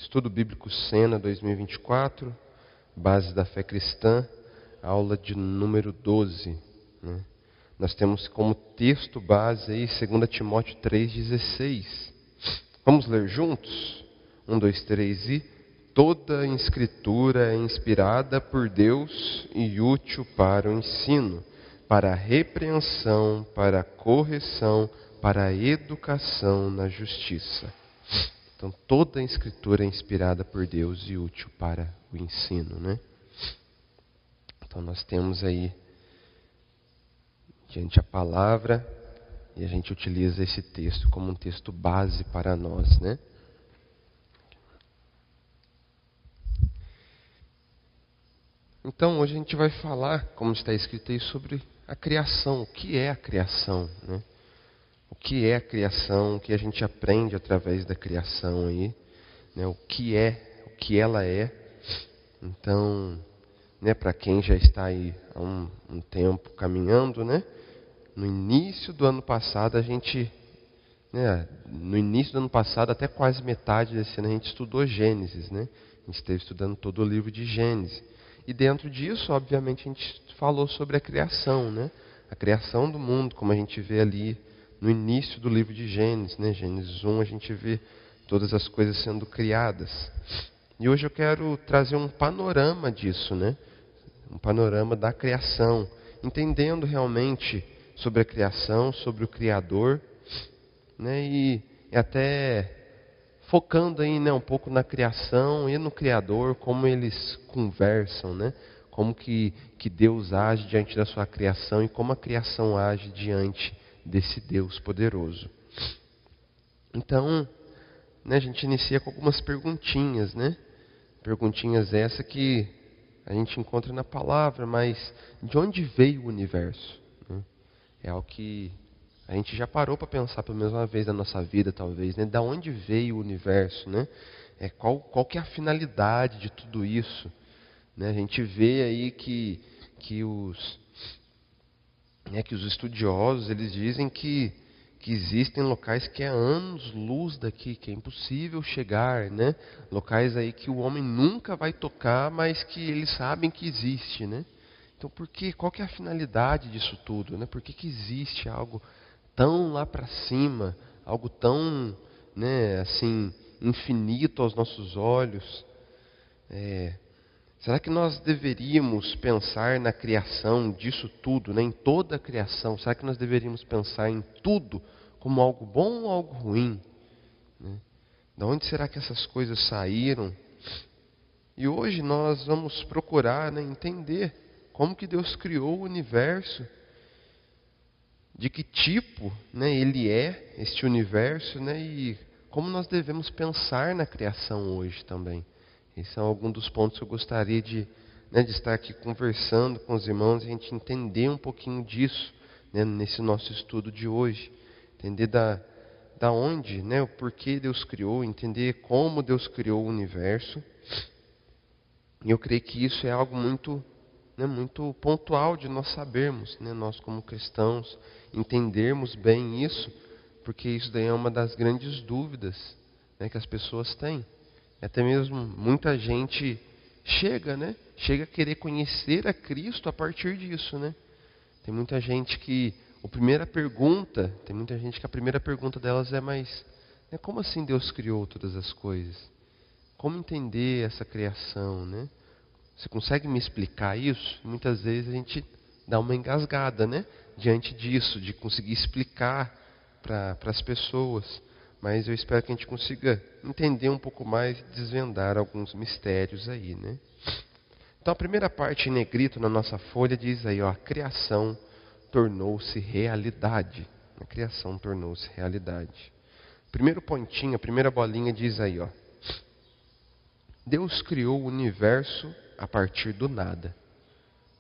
Estudo Bíblico Sena 2024, Bases da Fé Cristã, aula de número 12. Né? Nós temos como texto base aí 2 Timóteo 3,16. Vamos ler juntos? 1, 2, 3 e... Toda a Escritura é inspirada por Deus e útil para o ensino, para a repreensão, para a correção, para a educação na justiça. Então, toda a Escritura é inspirada por Deus e útil para o ensino, né? Então, nós temos aí diante a palavra e a gente utiliza esse texto como um texto base para nós, né? Então, hoje a gente vai falar, como está escrito aí, sobre a criação. O que é a criação, né? O que é a criação, o que a gente aprende através da criação aí, né? O que ela é. Então, né, para quem já está aí há um tempo caminhando, né? No início do ano passado até quase metade desse ano a gente estudou Gênesis, né? A gente esteve estudando todo o livro de Gênesis. E dentro disso, obviamente, a gente falou sobre a criação, né? A criação do mundo, como a gente vê ali no início do livro de Gênesis, né? Gênesis 1, a gente vê todas as coisas sendo criadas. E hoje eu quero trazer um panorama disso, né? Um panorama da criação, entendendo realmente sobre a criação, sobre o Criador, né? E até focando aí, né, um pouco na criação e no Criador, como eles conversam, né? Como que Deus age diante da sua criação e como a criação age diante desse Deus poderoso. Então, né, a gente inicia com algumas perguntinhas, né? Perguntinhas essa que a gente encontra na palavra, mas de onde veio o universo? Né? É algo que a gente já parou para pensar pelo menos uma vez na nossa vida, talvez, né? Da onde veio o universo, né? Qual que é a finalidade de tudo isso? Né? A gente vê aí que os estudiosos, eles dizem que existem locais que é anos-luz daqui, que é impossível chegar, né? Locais aí que o homem nunca vai tocar, mas que eles sabem que existe, né? Então, qual que é a finalidade disso tudo, né? Por que existe algo tão lá para cima, algo tão, né, assim, infinito aos nossos olhos? Será que nós deveríamos pensar na criação disso tudo, né, em toda a criação? Será que nós deveríamos pensar em tudo como algo bom ou algo ruim? Né? De onde será que essas coisas saíram? E hoje nós vamos procurar, né, entender como que Deus criou o universo, de que tipo, né, ele é, este universo, né, e como nós devemos pensar na criação hoje também. Esses são alguns dos pontos que eu gostaria de estar aqui conversando com os irmãos e a gente entender um pouquinho disso, né, nesse nosso estudo de hoje. Entender da onde, né, o porquê Deus criou, entender como Deus criou o universo. E eu creio que isso é algo muito pontual de nós sabermos, né, nós como cristãos, entendermos bem isso, porque isso daí é uma das grandes dúvidas, né, que as pessoas têm. Até mesmo muita gente chega a querer conhecer a Cristo a partir disso, né? Tem muita gente que a primeira pergunta delas é, mas, né, como assim Deus criou todas as coisas? Como entender essa criação, né? Você consegue me explicar isso? Muitas vezes a gente dá uma engasgada, né? Diante disso, de conseguir explicar para as pessoas. Mas eu espero que a gente consiga entender um pouco mais e desvendar alguns mistérios aí, né? Então a primeira parte em negrito na nossa folha diz aí, ó, a criação tornou-se realidade. A criação tornou-se realidade. Primeiro pontinho, a primeira bolinha diz aí, ó, Deus criou o universo a partir do nada.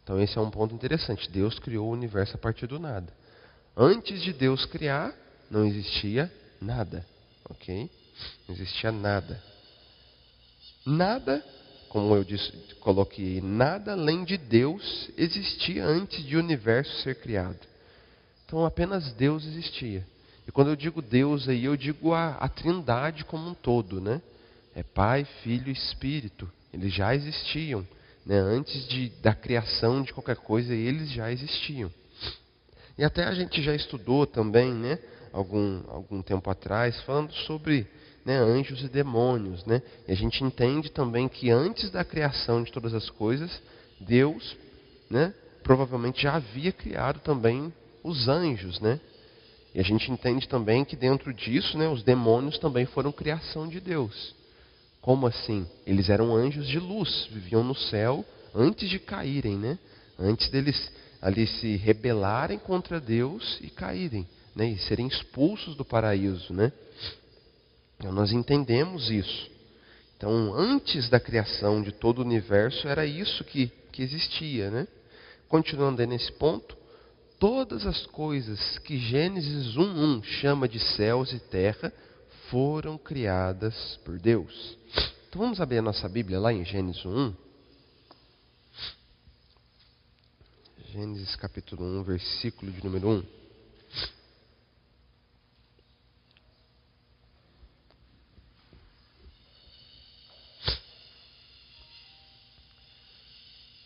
Então esse é um ponto interessante. Deus criou o universo a partir do nada. Antes de Deus criar, não existia nada. Ok? Não existia nada. Nada, como eu coloquei, nada além de Deus existia antes de o universo ser criado. Então apenas Deus existia. E quando eu digo Deus aí, eu digo a Trindade como um todo, né? É Pai, Filho e Espírito. Eles já existiam, né? Antes da criação de qualquer coisa, eles já existiam. E até a gente já estudou também, né, algum tempo atrás, falando sobre, né, anjos e demônios, né? E a gente entende também que antes da criação de todas as coisas, Deus, né, provavelmente já havia criado também os anjos, né? E a gente entende também que dentro disso, né, os demônios também foram criação de Deus. Como assim? Eles eram anjos de luz, viviam no céu antes de caírem, né? Antes deles ali se rebelarem contra Deus e caírem, né? E serem expulsos do paraíso, né? Então nós entendemos isso. Então, antes da criação de todo o universo, era isso que existia, né? Continuando aí nesse ponto, todas as coisas que Gênesis 1:1 chama de céus e terra foram criadas por Deus. Então vamos abrir a nossa Bíblia lá em Gênesis 1. Gênesis capítulo 1, versículo de número 1.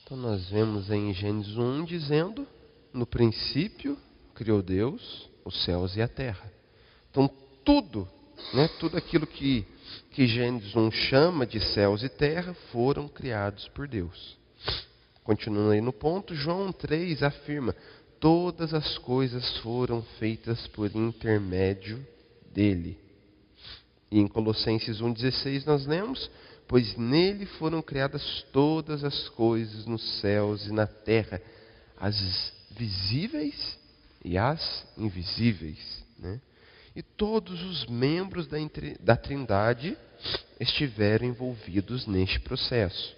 Então nós vemos em Gênesis 1 dizendo: no princípio criou Deus os céus e a terra. Então tudo, né, tudo aquilo que Gênesis 1 chama de céus e terra foram criados por Deus. Continuando aí no ponto, João 3 afirma: todas as coisas foram feitas por intermédio dele. E em Colossenses 1,16 nós lemos: pois nele foram criadas todas as coisas nos céus e na terra, as visíveis e as invisíveis, né? E todos os membros da Trindade estiveram envolvidos neste processo.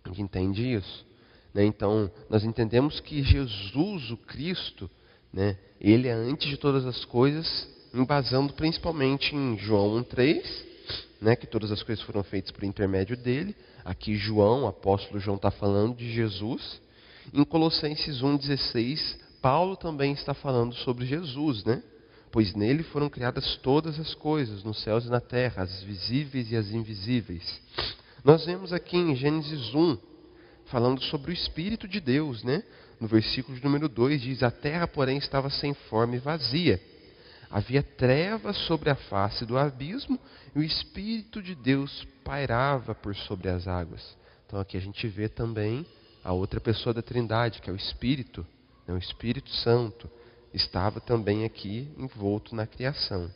A gente entende isso, né? Então, nós entendemos que Jesus, o Cristo, né, ele é antes de todas as coisas, embasando principalmente em João 1,3, né, que todas as coisas foram feitas por intermédio dele. Aqui João, o apóstolo João, está falando de Jesus. Em Colossenses 1,16, Paulo também está falando sobre Jesus, né? Pois nele foram criadas todas as coisas, nos céus e na terra, as visíveis e as invisíveis. Nós vemos aqui em Gênesis 1, falando sobre o Espírito de Deus, né? No versículo de número 2 diz: a terra, porém, estava sem forma e vazia. Havia trevas sobre a face do abismo e o Espírito de Deus pairava por sobre as águas. Então aqui a gente vê também a outra pessoa da Trindade, que é o Espírito, né? O Espírito Santo estava também aqui envolto na criação.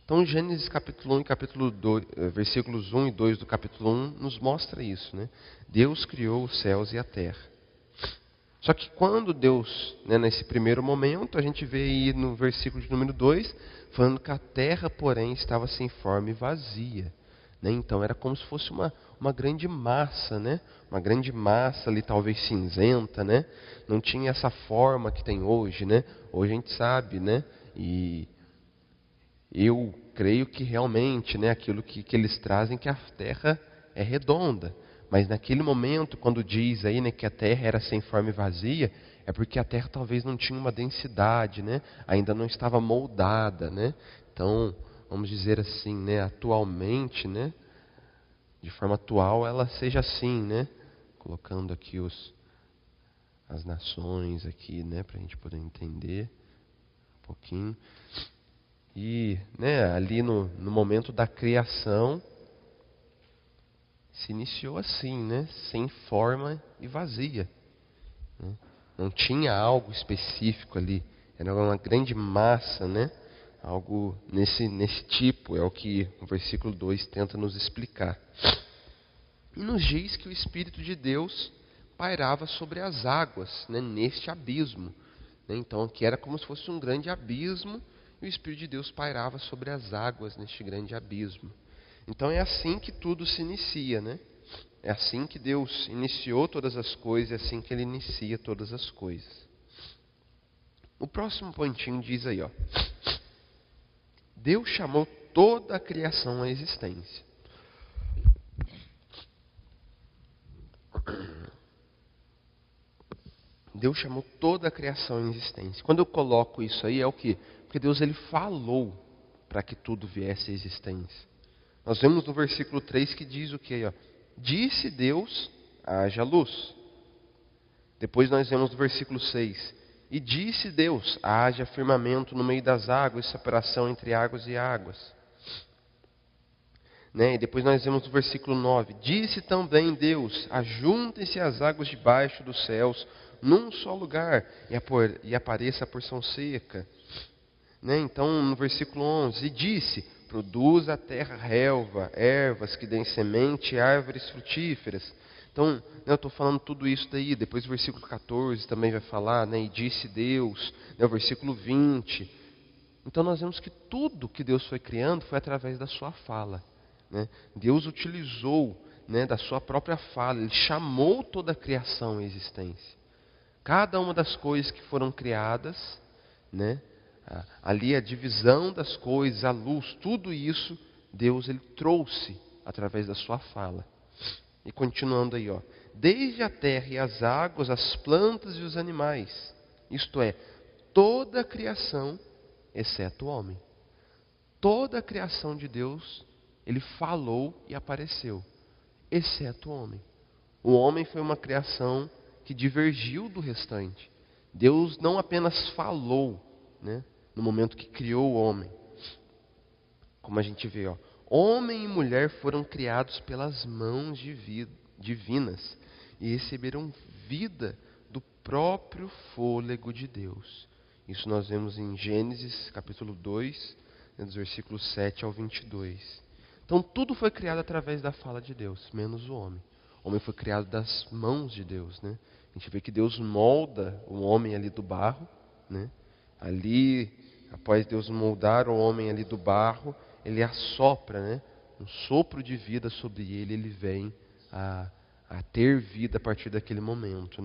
Então Gênesis capítulo 1 e capítulo 2, versículos 1 e 2 do capítulo 1 nos mostra isso, né? Deus criou os céus e a terra. Só que quando Deus, né, nesse primeiro momento, a gente vê aí no versículo de número 2, falando que a terra, porém, estava sem forma e vazia, né? Então era como se fosse uma grande massa, né? Uma grande massa ali, talvez cinzenta, né? Não tinha essa forma que tem hoje, né? Hoje a gente sabe, né? E eu creio que realmente, né, aquilo que eles trazem, que a terra é redonda. Mas naquele momento, quando diz aí, né, que a terra era sem forma e vazia, é porque a terra talvez não tinha uma densidade, né? Ainda não estava moldada, né? Então, vamos dizer assim, né, atualmente, né, de forma atual, ela seja assim, né? Colocando aqui as nações aqui, né, para a gente poder entender um pouquinho. E, né, ali no momento da criação, se iniciou assim, né, sem forma e vazia, né? Não tinha algo específico ali, era uma grande massa, né? Algo nesse tipo, é o que o versículo 2 tenta nos explicar. E nos diz que o Espírito de Deus pairava sobre as águas, né, neste abismo, né? Então, que era como se fosse um grande abismo, e o Espírito de Deus pairava sobre as águas neste grande abismo. Então é assim que tudo se inicia, né? É assim que Deus iniciou todas as coisas, é assim que Ele inicia todas as coisas. O próximo pontinho diz aí, ó: Deus chamou toda a criação à existência. Deus chamou toda a criação à existência. Quando eu coloco isso aí, é o quê? Porque Deus, Ele falou para que tudo viesse à existência. Nós vemos no versículo 3 que diz o que? Disse Deus, haja luz. Depois nós vemos no versículo 6, e disse Deus, haja firmamento no meio das águas, separação entre águas e águas. E depois nós vemos no versículo 9, disse também Deus, ajuntem-se as águas debaixo dos céus, num só lugar, e apareça a porção seca. Então no versículo 11, e disse, produz a terra relva, ervas que deem semente e árvores frutíferas. Então, eu estou falando tudo isso daí. Depois o versículo 14 também vai falar, e disse Deus, o versículo 20. Então nós vemos que tudo que Deus foi criando foi através da sua fala. Deus utilizou da sua própria fala, Ele chamou toda a criação à existência. Cada uma das coisas que foram criadas, ali a divisão das coisas, a luz, tudo isso, Deus Ele trouxe através da sua fala. E continuando aí, desde a terra e as águas, as plantas e os animais, isto é, toda a criação, exceto o homem. Toda a criação de Deus, Ele falou e apareceu, exceto o homem. O homem foi uma criação que divergiu do restante. Deus não apenas falou, no momento que criou o homem. Como a gente vê, homem e mulher foram criados pelas mãos divinas e receberam vida do próprio fôlego de Deus. Isso nós vemos em Gênesis capítulo 2, dos versículos 7 ao 22. Então tudo foi criado através da fala de Deus, menos o homem. O homem foi criado das mãos de Deus. A gente vê que Deus molda o homem ali do barro. Ali, após Deus moldar o homem ali do barro, Ele assopra, um sopro de vida sobre ele, ele vem a ter vida a partir daquele momento,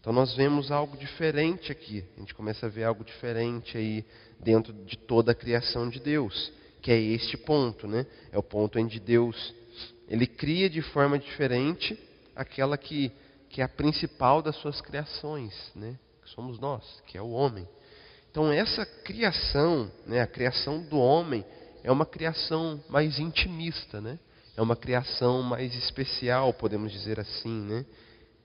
Então nós vemos algo diferente aqui. A gente começa a ver algo diferente aí dentro de toda a criação de Deus, que é este ponto, É o ponto onde Deus, Ele cria de forma diferente aquela que é a principal das suas criações, Que somos nós, que é o homem. Então essa criação, a criação do homem, é uma criação mais intimista, É uma criação mais especial, podemos dizer assim,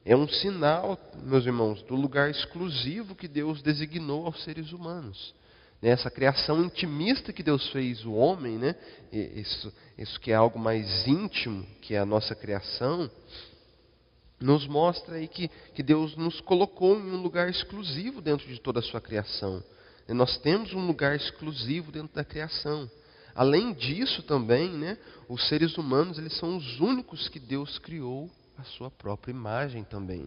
É um sinal, meus irmãos, do lugar exclusivo que Deus designou aos seres humanos. Essa criação intimista que Deus fez o homem, isso que é algo mais íntimo, que é a nossa criação, nos mostra aí que Deus nos colocou em um lugar exclusivo dentro de toda a sua criação. Nós temos um lugar exclusivo dentro da criação. Além disso também, os seres humanos, eles são os únicos que Deus criou a sua própria imagem também,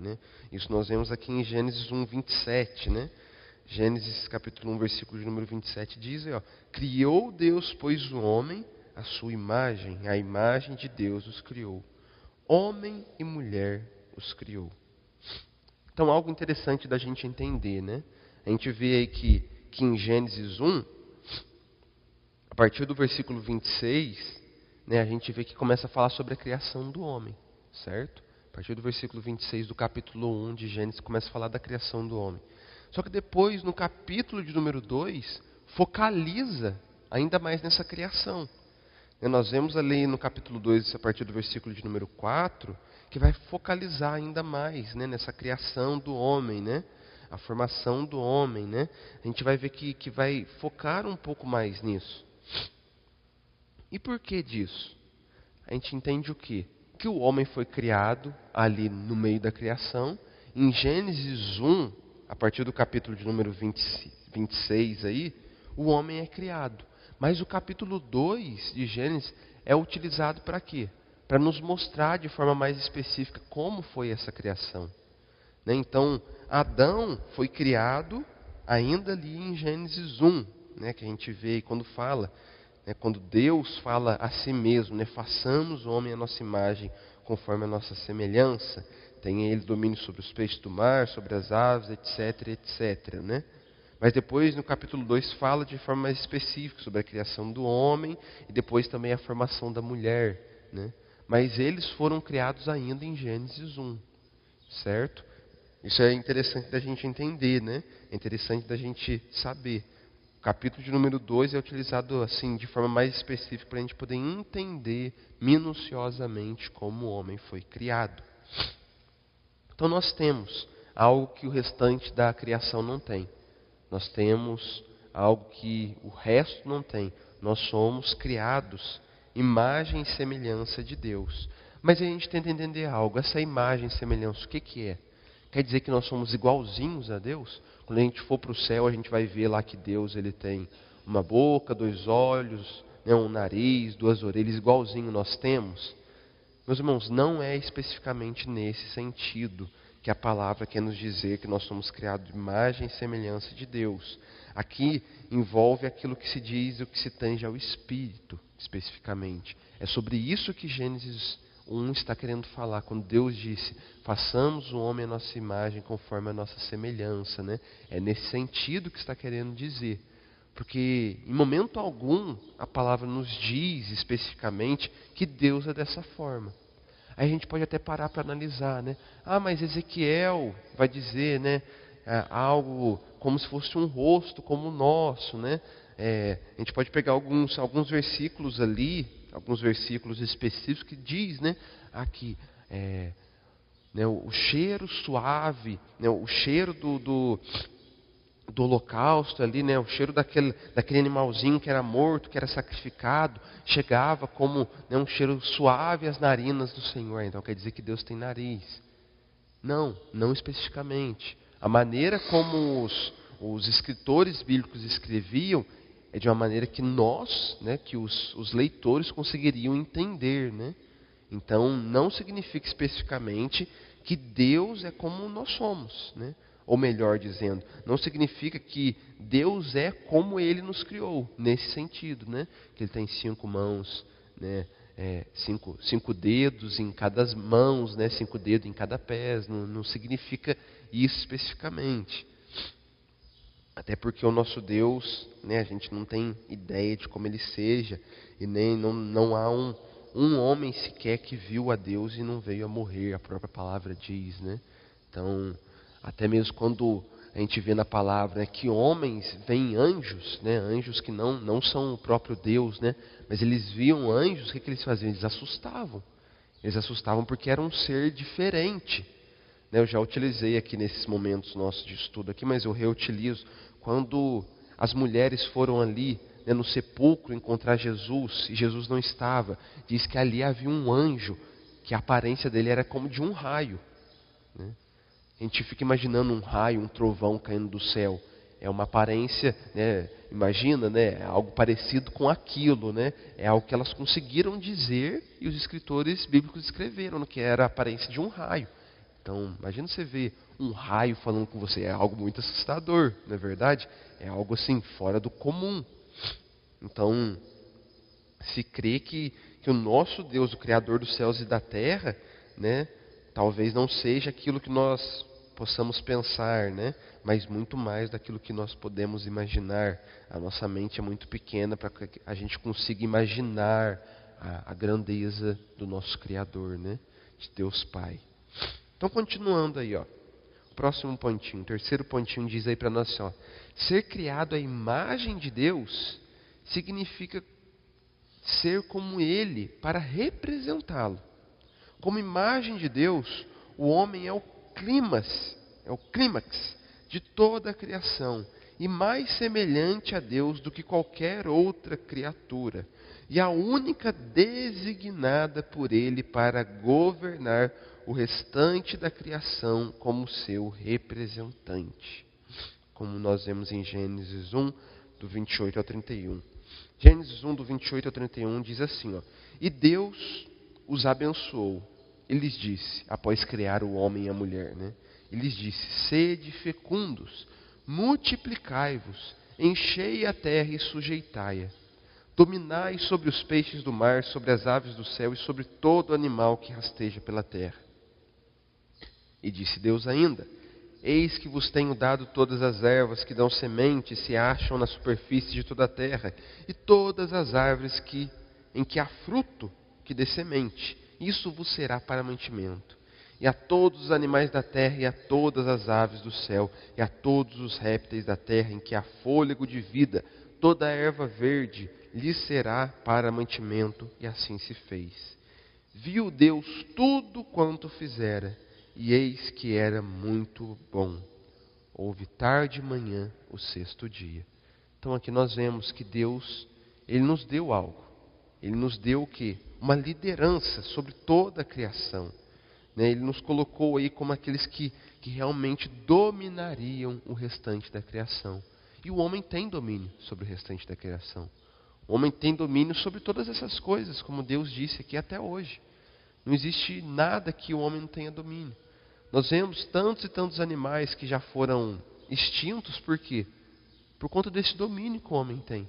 Isso nós vemos aqui em Gênesis 1, 27, Gênesis capítulo 1, versículo de número 27 diz, criou Deus, pois, o homem, a sua imagem, a imagem de Deus os criou. Homem e mulher os criou. Então, algo interessante da gente entender, A gente vê aí que em Gênesis 1, a partir do versículo 26, a gente vê que começa a falar sobre a criação do homem, certo? A partir do versículo 26 do capítulo 1 de Gênesis, começa a falar da criação do homem. Só que depois, no capítulo de número 2, focaliza ainda mais nessa criação. Nós vemos ali no capítulo 2, a partir do versículo de número 4, que vai focalizar ainda mais nessa criação do homem, a formação do homem. A gente vai ver que vai focar um pouco mais nisso. E por que disso? A gente entende o quê? Que o homem foi criado ali no meio da criação. Em Gênesis 1, a partir do capítulo de número 26 aí, o homem é criado. Mas o capítulo 2 de Gênesis é utilizado para quê? Para nos mostrar de forma mais específica como foi essa criação. Então, Adão foi criado ainda ali em Gênesis 1, que a gente vê quando fala, quando Deus fala a si mesmo, façamos o homem à nossa imagem, conforme a nossa semelhança, tem ele domínio sobre os peixes do mar, sobre as aves, etc, etc, Mas depois, no capítulo 2, fala de forma mais específica sobre a criação do homem e depois também a formação da mulher, Mas eles foram criados ainda em Gênesis 1, certo? Isso é interessante da gente entender, É interessante da gente saber. O capítulo de número 2 é utilizado assim de forma mais específica para a gente poder entender minuciosamente como o homem foi criado. Então nós temos algo que o restante da criação não tem. Nós temos algo que o resto não tem. Nós somos criados imagem e semelhança de Deus. Mas a gente tenta entender algo. Essa imagem e semelhança, o que é? Quer dizer que nós somos igualzinhos a Deus? Quando a gente for para o céu, a gente vai ver lá que Deus ele tem uma boca, 2 olhos, né, um nariz, 2 orelhas, igualzinho nós temos. Meus irmãos, não é especificamente nesse sentido que a palavra quer nos dizer que nós somos criados de imagem e semelhança de Deus. Aqui envolve aquilo que se diz e o que se tange ao Espírito, especificamente. É sobre isso que Gênesis 1 está querendo falar, quando Deus disse, façamos o homem à nossa imagem conforme a nossa semelhança, né? É nesse sentido que está querendo dizer. Porque em momento algum a palavra nos diz especificamente que Deus é dessa forma. Aí a gente pode até parar para analisar, né? Mas Ezequiel vai dizer, né, algo como se fosse um rosto como o nosso, né? A gente pode pegar alguns versículos ali, alguns versículos específicos que diz, né, aqui, né, o cheiro suave, né, o cheiro do holocausto ali, né, o cheiro daquele animalzinho que era morto, que era sacrificado, chegava como, né, um cheiro suave às narinas do Senhor. Então quer dizer que Deus tem nariz? Não especificamente. A maneira como os escritores bíblicos escreviam é de uma maneira que nós, né, que os leitores conseguiriam entender, né? Então não significa especificamente que Deus é como nós somos, né? Ou melhor dizendo, não significa que Deus é como Ele nos criou, nesse sentido, né? Que Ele tem 5 mãos, né? 5 dedos em cada mão, né? 5 dedos em cada pé, não significa isso especificamente. Até porque o nosso Deus, né? A gente não tem ideia de como Ele seja, e nem não há um homem sequer que viu a Deus e não veio a morrer, a própria palavra diz, né? Então, até mesmo quando a gente vê na palavra, né, que homens veem anjos, né, anjos que não são o próprio Deus, né, mas eles viam anjos, o que eles faziam? Eles assustavam. Eles assustavam porque era um ser diferente. Né, eu já utilizei aqui nesses momentos nossos de estudo aqui, mas eu reutilizo. Quando as mulheres foram ali, né, no sepulcro encontrar Jesus, e Jesus não estava, diz que ali havia um anjo, que a aparência dele era como de um raio, né? A gente fica imaginando um raio, um trovão caindo do céu. É uma aparência, né? Imagina, né? Algo parecido com aquilo, né? É algo que elas conseguiram dizer e os escritores bíblicos escreveram, que era a aparência de um raio. Então, imagina você ver um raio falando com você. É algo muito assustador, não é verdade? É algo assim, fora do comum. Então, se crê que o nosso Deus, o Criador dos céus e da terra, né? Talvez não seja aquilo que nós possamos pensar, né? Mas muito mais daquilo que nós podemos imaginar. A nossa mente é muito pequena para que a gente consiga imaginar a grandeza do nosso Criador, né? De Deus Pai. Então, continuando aí, ó. Próximo pontinho, terceiro pontinho diz aí para nós assim, ó, ser criado à imagem de Deus significa ser como Ele para representá-lo. Como imagem de Deus, o homem é o clímax de toda a criação e mais semelhante a Deus do que qualquer outra criatura, e a única designada por Ele para governar o restante da criação como seu representante, como nós vemos em Gênesis 1, do 28 ao 31. Gênesis 1, do 28 ao 31 diz assim, ó, e Deus os abençoou. Ele lhes disse, após criar o homem e a mulher, né? Ele lhes disse, sede fecundos, multiplicai-vos, enchei a terra e sujeitai-a. Dominai sobre os peixes do mar, sobre as aves do céu e sobre todo animal que rasteja pela terra. E disse Deus ainda, eis que vos tenho dado todas as ervas que dão semente e se acham na superfície de toda a terra, e todas as árvores em que há fruto que dê semente. Isso vos será para mantimento. e a todos os animais da terra, e a todas as aves do céu, e a todos os répteis da terra, em que há fôlego de vida, toda a erva verde lhes será para mantimento, e assim se fez. Viu Deus tudo quanto fizera, e eis que era muito bom. Houve tarde e manhã o sexto dia. Então aqui nós vemos que Deus, Ele nos deu algo. Ele nos deu o quê? Uma liderança sobre toda a criação. Ele nos colocou aí como aqueles que realmente dominariam o restante da criação. E o homem tem domínio sobre o restante da criação. O homem tem domínio sobre todas essas coisas, como Deus disse aqui até hoje. Não existe nada que o homem não tenha domínio. Nós vemos tantos e tantos animais que já foram extintos, por quê? Por conta desse domínio que o homem tem.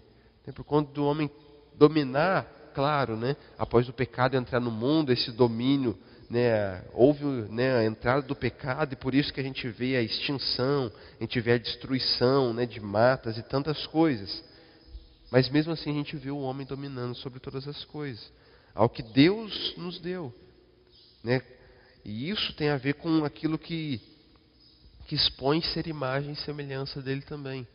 Por conta do homem dominar, claro, após o pecado entrar no mundo, esse domínio, houve a entrada do pecado, e por isso que a gente vê a extinção, a gente vê a destruição de matas e tantas coisas. Mas mesmo assim a gente vê o homem dominando sobre todas as coisas. Ao que Deus nos deu. E isso tem a ver com aquilo que expõe ser imagem e semelhança dele também.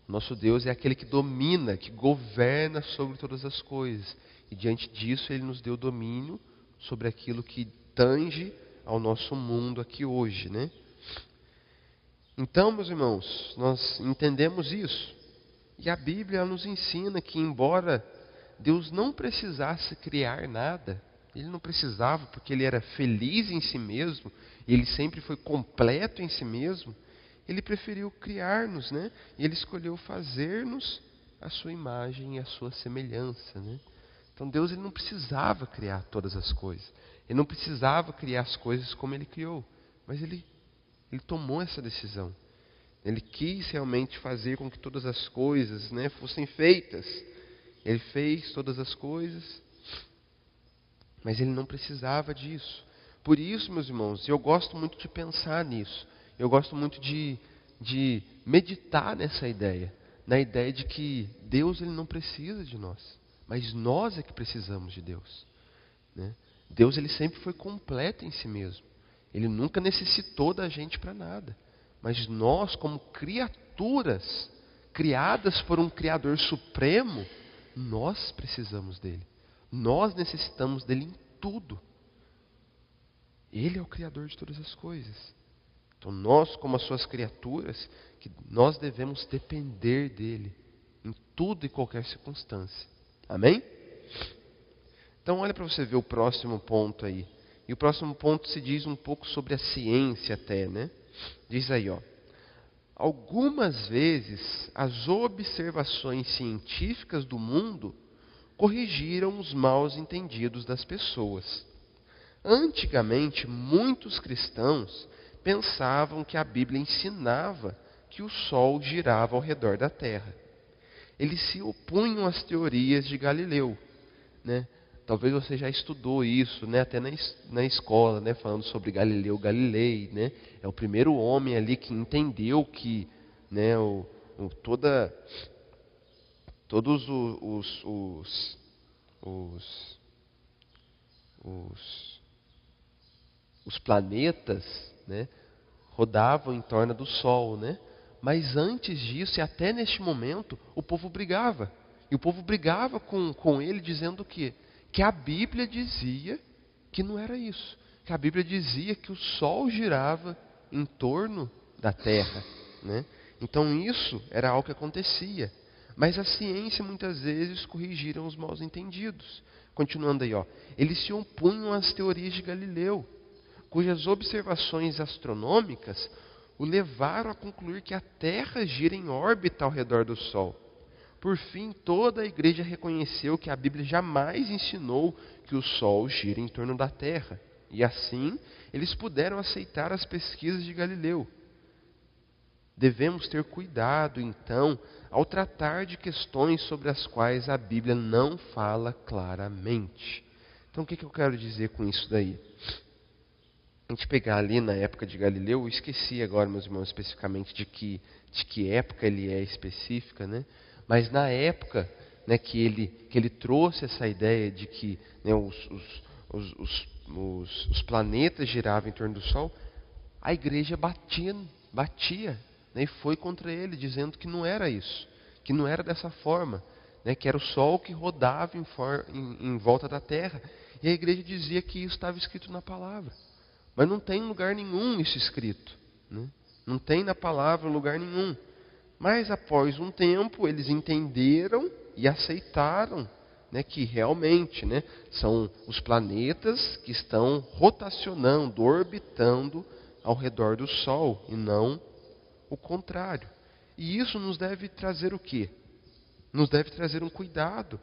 Nosso Deus é aquele que domina, que governa sobre todas as coisas. E diante disso Ele nos deu domínio sobre aquilo que tange ao nosso mundo aqui hoje, Então, meus irmãos, nós entendemos isso. E a Bíblia nos ensina que, embora Deus não precisasse criar nada, Ele não precisava, porque Ele era feliz em si mesmo, Ele sempre foi completo em si mesmo, Ele preferiu criar-nos, E Ele escolheu fazer-nos a sua imagem e a sua semelhança, Então Deus Ele não precisava criar todas as coisas. Ele não precisava criar as coisas como Ele criou. Mas Ele tomou essa decisão. Ele quis realmente fazer com que todas as coisas fossem feitas. Ele fez todas as coisas, mas Ele não precisava disso. Por isso, meus irmãos, eu gosto muito de pensar nisso. Eu gosto muito de meditar nessa ideia. Na ideia de que Deus Ele não precisa de nós. Mas nós é que precisamos de Deus. Deus Ele sempre foi completo em si mesmo. Ele nunca necessitou da gente para nada. Mas nós, como criaturas, criadas por um Criador Supremo, nós precisamos dele. Nós necessitamos dele em tudo. Ele é o Criador de todas as coisas. Então nós, como as suas criaturas, que nós devemos depender dele em tudo e qualquer circunstância. Amém? Então olha para você ver o próximo ponto aí. E o próximo ponto se diz um pouco sobre a ciência até, Diz aí, algumas vezes as observações científicas do mundo corrigiram os maus entendidos das pessoas. Antigamente, muitos cristãos pensavam que a Bíblia ensinava que o Sol girava ao redor da Terra. Eles se opunham às teorias de Galileu, Talvez você já estudou isso, até na escola, falando sobre Galileu Galilei, É o primeiro homem ali que entendeu que, todos os planetas, rodavam em torno do Sol, Mas antes disso, e até neste momento, o povo brigava. E o povo brigava com ele, dizendo o quê? Que a Bíblia dizia que não era isso. Que a Bíblia dizia que o Sol girava em torno da Terra. Então isso era algo que acontecia. Mas a ciência muitas vezes corrigiram os maus entendidos. Continuando aí, eles se opunham às teorias de Galileu, cujas observações astronômicas o levaram a concluir que a Terra gira em órbita ao redor do Sol. Por fim, toda a igreja reconheceu que a Bíblia jamais ensinou que o Sol gira em torno da Terra. E assim, eles puderam aceitar as pesquisas de Galileu. Devemos ter cuidado, então, ao tratar de questões sobre as quais a Bíblia não fala claramente. Então, o que eu quero dizer com isso daí? A gente pegar ali na época de Galileu, eu esqueci agora, meus irmãos, especificamente de que época ele é específica, Mas na época que ele trouxe essa ideia de que os planetas giravam em torno do Sol, a igreja batia, né, e foi contra ele, dizendo que não era isso, que não era dessa forma, né, que era o Sol que rodava em volta da Terra. E a igreja dizia que isso estava escrito na palavra. Mas não tem em lugar nenhum isso escrito, né? Não tem na palavra lugar nenhum. Mas após um tempo eles entenderam e aceitaram, né, que realmente, né, são os planetas que estão rotacionando, orbitando ao redor do Sol e não o contrário. E isso nos deve trazer o quê? Nos deve trazer um cuidado,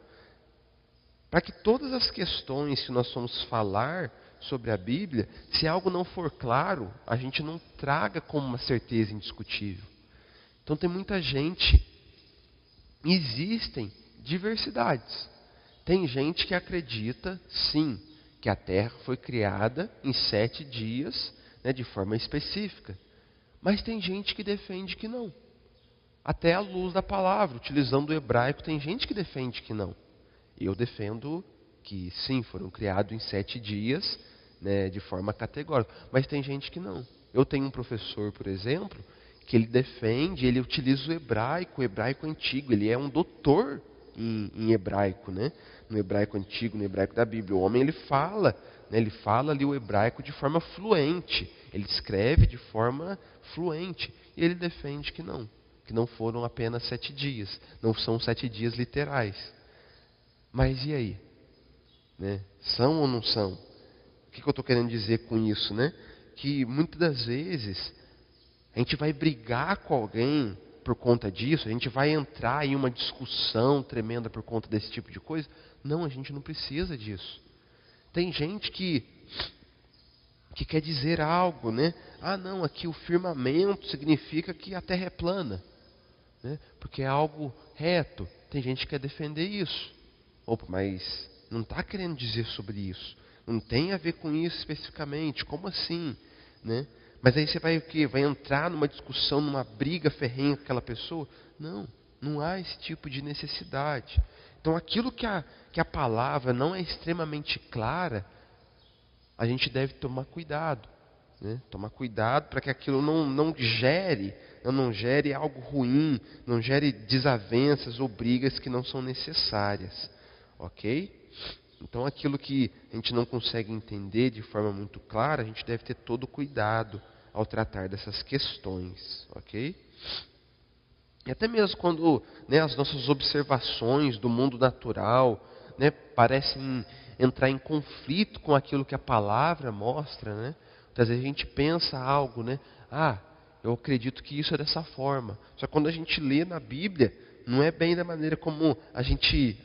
para que todas as questões que nós vamos falar sobre a Bíblia, se algo não for claro, a gente não traga como uma certeza indiscutível. Então tem muita gente, existem diversidades. Tem gente que acredita, sim, que a Terra foi criada em 7 dias, né, de forma específica. Mas tem gente que defende que não. Até à luz da palavra, utilizando o hebraico, tem gente que defende que não. Eu defendo que sim, foram criados em 7 dias, né, de forma categórica. Mas tem gente que não. Eu tenho um professor, por exemplo, que ele defende, ele utiliza o hebraico antigo. Ele é um doutor em hebraico, né? No hebraico antigo, no hebraico da Bíblia. O homem, ele fala, né, ele fala ali o hebraico de forma fluente. Ele escreve de forma fluente. E ele defende que não foram apenas 7 dias. Não são 7 dias literais. Mas e aí? Né? São ou não são? O que eu estou querendo dizer com isso, né? Que muitas das vezes a gente vai brigar com alguém por conta disso, a gente vai entrar em uma discussão tremenda por conta desse tipo de coisa. Não, a gente não precisa disso. Tem gente que quer dizer algo, né? Ah, não, aqui o firmamento significa que a Terra é plana, né? Porque é algo reto. Tem gente que quer defender isso. Opa, mas não está querendo dizer sobre isso. Não tem a ver com isso especificamente. Como assim? Né? Mas aí você vai o quê? Vai entrar numa discussão, numa briga ferrenha com aquela pessoa? Não, não há esse tipo de necessidade. Então aquilo que a palavra não é extremamente clara, a gente deve tomar cuidado. Né? Tomar cuidado para que aquilo não gere algo ruim, não gere desavenças ou brigas que não são necessárias. Ok? Então aquilo que a gente não consegue entender de forma muito clara, a gente deve ter todo cuidado ao tratar dessas questões. Ok? E até mesmo quando, né, as nossas observações do mundo natural, né, parecem entrar em conflito com aquilo que a palavra mostra, né? Às vezes a gente pensa algo, né? Ah, eu acredito que isso é dessa forma. Só que quando a gente lê na Bíblia, não é bem da maneira como a gente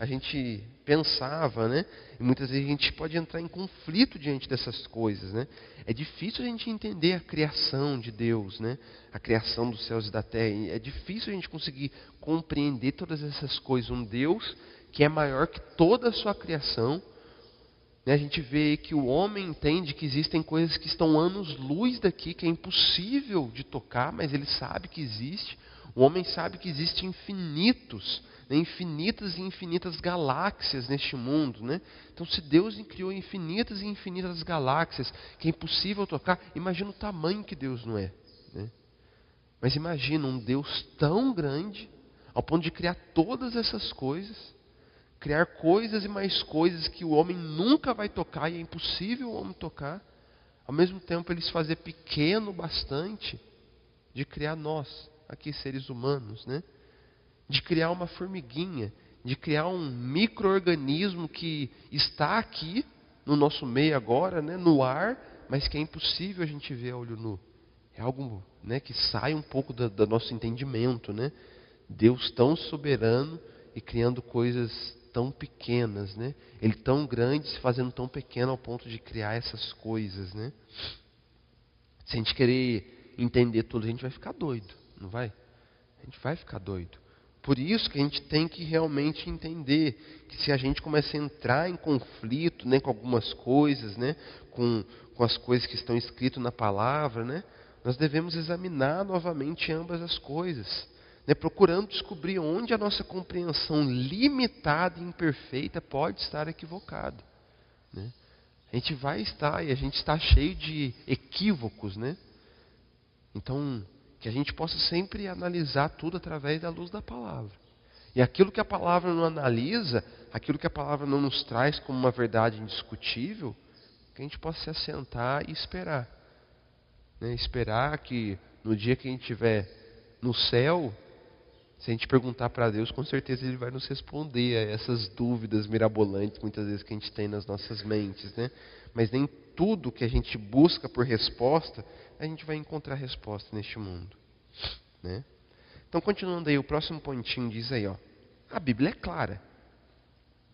pensava, né? E muitas vezes a gente pode entrar em conflito diante dessas coisas, né? É difícil a gente entender a criação de Deus, né? A criação dos céus e da terra. É difícil a gente conseguir compreender todas essas coisas. Um Deus que é maior que toda a sua criação. A gente vê que o homem entende que existem coisas que estão anos-luz daqui, que é impossível de tocar, mas ele sabe que existe. O homem sabe que existem infinitas e infinitas galáxias neste mundo, né? Então, se Deus criou infinitas e infinitas galáxias, que é impossível tocar, imagina o tamanho que Deus não é, né? Mas imagina um Deus tão grande, ao ponto de criar todas essas coisas, criar coisas e mais coisas que o homem nunca vai tocar e é impossível o homem tocar. Ao mesmo tempo ele se fazer pequeno bastante de criar nós, aqui seres humanos, né? De criar uma formiguinha, de criar um micro-organismo que está aqui no nosso meio agora, né? No ar, mas que é impossível a gente ver a olho nu. É algo, né, que sai um pouco do nosso entendimento, né? Deus tão soberano e criando coisas tão pequenas, né? Ele tão grande se fazendo tão pequeno ao ponto de criar essas coisas, né? Se a gente querer entender tudo, a gente vai ficar doido, não vai? A gente vai ficar doido. Por isso que a gente tem que realmente entender que se a gente começa a entrar em conflito, né, com algumas coisas, né, com as coisas que estão escritas na palavra, né, nós devemos examinar novamente ambas as coisas. Né, procurando descobrir onde a nossa compreensão limitada e imperfeita pode estar equivocada. Né? A A gente vai estar, e a gente está cheio de equívocos, né? Então, que a gente possa sempre analisar tudo através da luz da palavra. E aquilo que a palavra não analisa, aquilo que a palavra não nos traz como uma verdade indiscutível, que a gente possa se assentar e esperar. Né? Esperar que no dia que a gente estiver no céu, se a gente perguntar para Deus, com certeza Ele vai nos responder a essas dúvidas mirabolantes, muitas vezes, que a gente tem nas nossas mentes, né? Mas nem tudo que a gente busca por resposta, a gente vai encontrar resposta neste mundo, né? Então, continuando aí, o próximo pontinho diz aí, ó, a Bíblia é clara.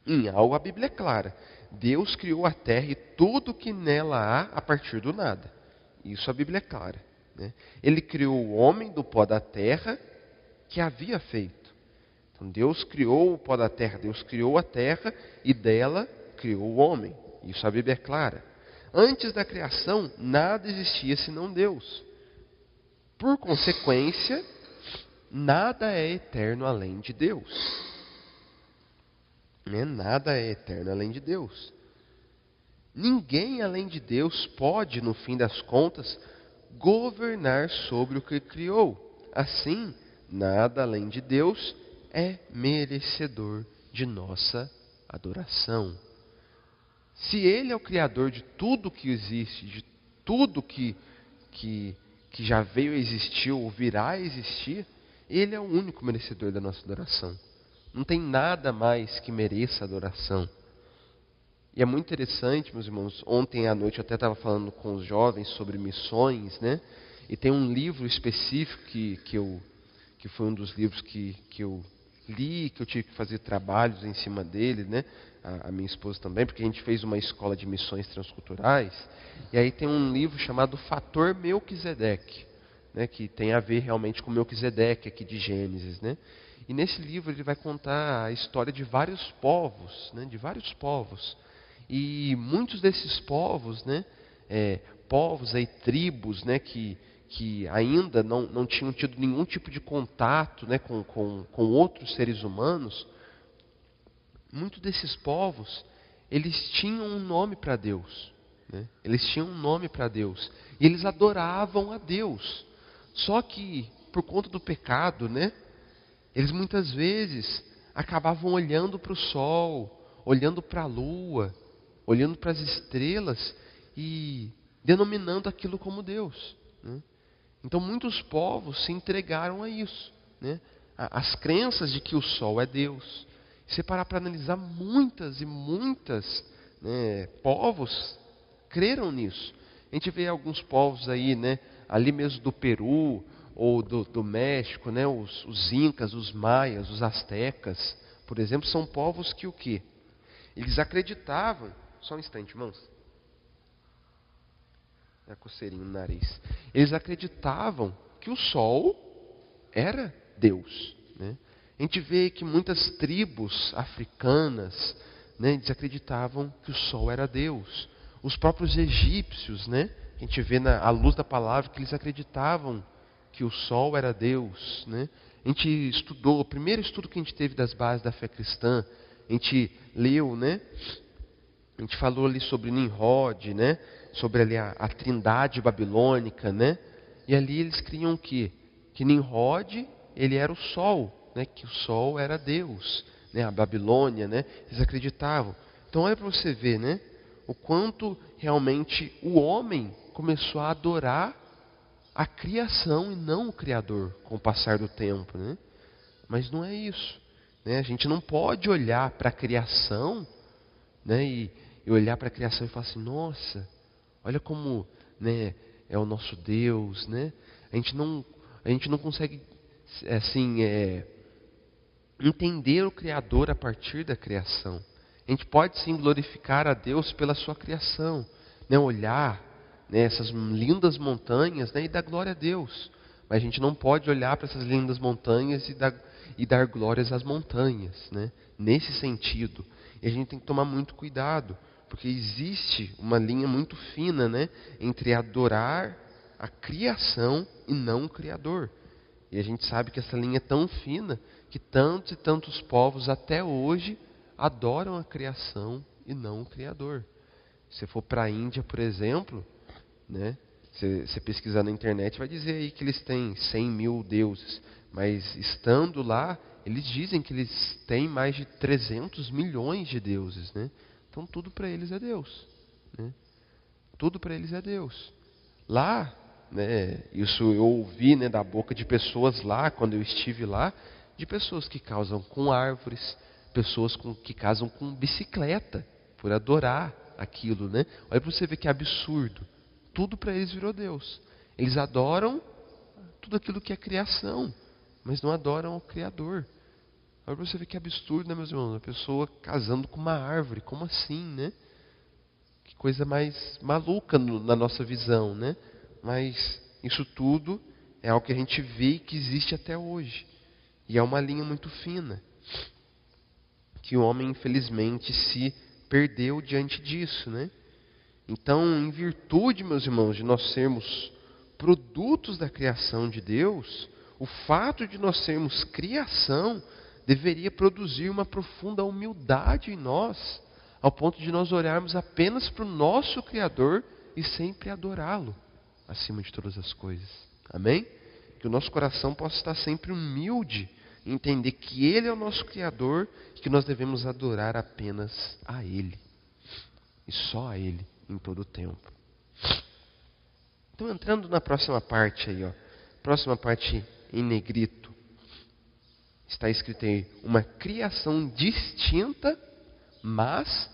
Em algo a Bíblia é clara. Deus criou a terra e tudo que nela há a partir do nada. Isso a Bíblia é clara, né? Ele criou o homem do pó da terra que havia feito. Então Deus criou o pó da terra, Deus criou a terra e dela criou o homem. Isso a Bíblia é clara. Antes da criação, nada existia senão Deus. Por consequência, nada é eterno além de Deus. Né? Nada é eterno além de Deus. Ninguém além de Deus pode, no fim das contas, governar sobre o que criou. Assim, nada além de Deus é merecedor de nossa adoração. Se Ele é o Criador de tudo que existe, de tudo que já veio a existir ou virá a existir, Ele é o único merecedor da nossa adoração. Não tem nada mais que mereça adoração. E é muito interessante, meus irmãos, ontem à noite eu até estava falando com os jovens sobre missões, né? E tem um livro específico que foi um dos livros que eu li, que eu tive que fazer trabalhos em cima dele, né? A minha esposa também, porque a gente fez uma escola de missões transculturais. E aí tem um livro chamado Fator Melquisedeque, né? Que tem a ver realmente com Melquisedeque aqui de Gênesis, né? E nesse livro ele vai contar a história de vários povos, né? De vários povos. E muitos desses povos, né? Povos aí, tribos, né? Que ainda não tinham tido nenhum tipo de contato, né, com outros seres humanos, muitos desses povos, eles tinham um nome para Deus, né? Eles tinham um nome para Deus, e eles adoravam a Deus, só que por conta do pecado, né, eles muitas vezes acabavam olhando para o sol, olhando para a lua, olhando para as estrelas e denominando aquilo como Deus, né? Então muitos povos se entregaram a isso, né? As crenças de que o sol é Deus. Se parar para analisar, muitas e muitas, né, povos creram nisso. A gente vê alguns povos aí, né, ali mesmo do Peru ou do México, né, os incas, os maias, os astecas, por exemplo, são povos que o quê? Eles acreditavam, só um instante, irmãos. A coceirinha no nariz. Eles acreditavam que o sol era Deus, né? A gente vê que muitas tribos africanas, né, eles acreditavam que o sol era Deus. Os próprios egípcios, né, a gente vê à luz da palavra que eles acreditavam que o sol era Deus, né? A gente estudou, o primeiro estudo que a gente teve das bases da fé cristã, a gente leu, né? A gente falou ali sobre Nimrod, né? Sobre ali a trindade babilônica, né? E ali eles criam o quê? Que Nimrod, ele era o sol, né? Que o sol era Deus, né? A Babilônia, né? Eles acreditavam. Então olha para você ver, né? O quanto realmente o homem começou a adorar a criação e não o Criador com o passar do tempo, né? Mas não é isso, né? A gente não pode olhar para a criação, né? E olhar para a criação e falar assim, nossa, olha como, né, é o nosso Deus, né? A gente não consegue assim entender o Criador a partir da criação. A gente pode sim glorificar a Deus pela sua criação, né? Olhar, né, essas lindas montanhas, né, e dar glória a Deus. Mas a gente não pode olhar para essas lindas montanhas e dar glórias às montanhas, né? Nesse sentido. E a gente tem que tomar muito cuidado, porque existe uma linha muito fina, né, entre adorar a criação e não o Criador. E a gente sabe que essa linha é tão fina que tantos e tantos povos até hoje adoram a criação e não o Criador. Se for para a Índia, por exemplo, né? Você pesquisar na internet, vai dizer aí que eles têm 100 mil deuses. Mas estando lá, eles dizem que eles têm mais de 300 milhões de deuses, né? Então tudo para eles é Deus, né? Tudo para eles é Deus. Lá, né, isso eu ouvi, né, da boca de pessoas lá, quando eu estive lá, de pessoas que casam com árvores, pessoas que casam com bicicleta, por adorar aquilo, né? Olha para você ver que absurdo. Tudo para eles virou Deus. Eles adoram tudo aquilo que é criação, mas não adoram o Criador. Olha para você ver que absurdo, né, meus irmãos? Uma pessoa casando com uma árvore, como assim, né? Que coisa mais maluca na nossa visão, né? Mas isso tudo é algo que a gente vê que existe até hoje. E é uma linha muito fina. Que o homem, infelizmente, se perdeu diante disso, né? Então, em virtude, meus irmãos, de nós sermos produtos da criação de Deus, o fato de nós sermos criação deveria produzir uma profunda humildade em nós, ao ponto de nós olharmos apenas para o nosso Criador e sempre adorá-lo acima de todas as coisas. Amém? Que o nosso coração possa estar sempre humilde, e entender que Ele é o nosso Criador e que nós devemos adorar apenas a Ele. E só a Ele em todo o tempo. Então, entrando na próxima parte aí, ó. Próxima parte em negrito. Está escrito aí, uma criação distinta, mas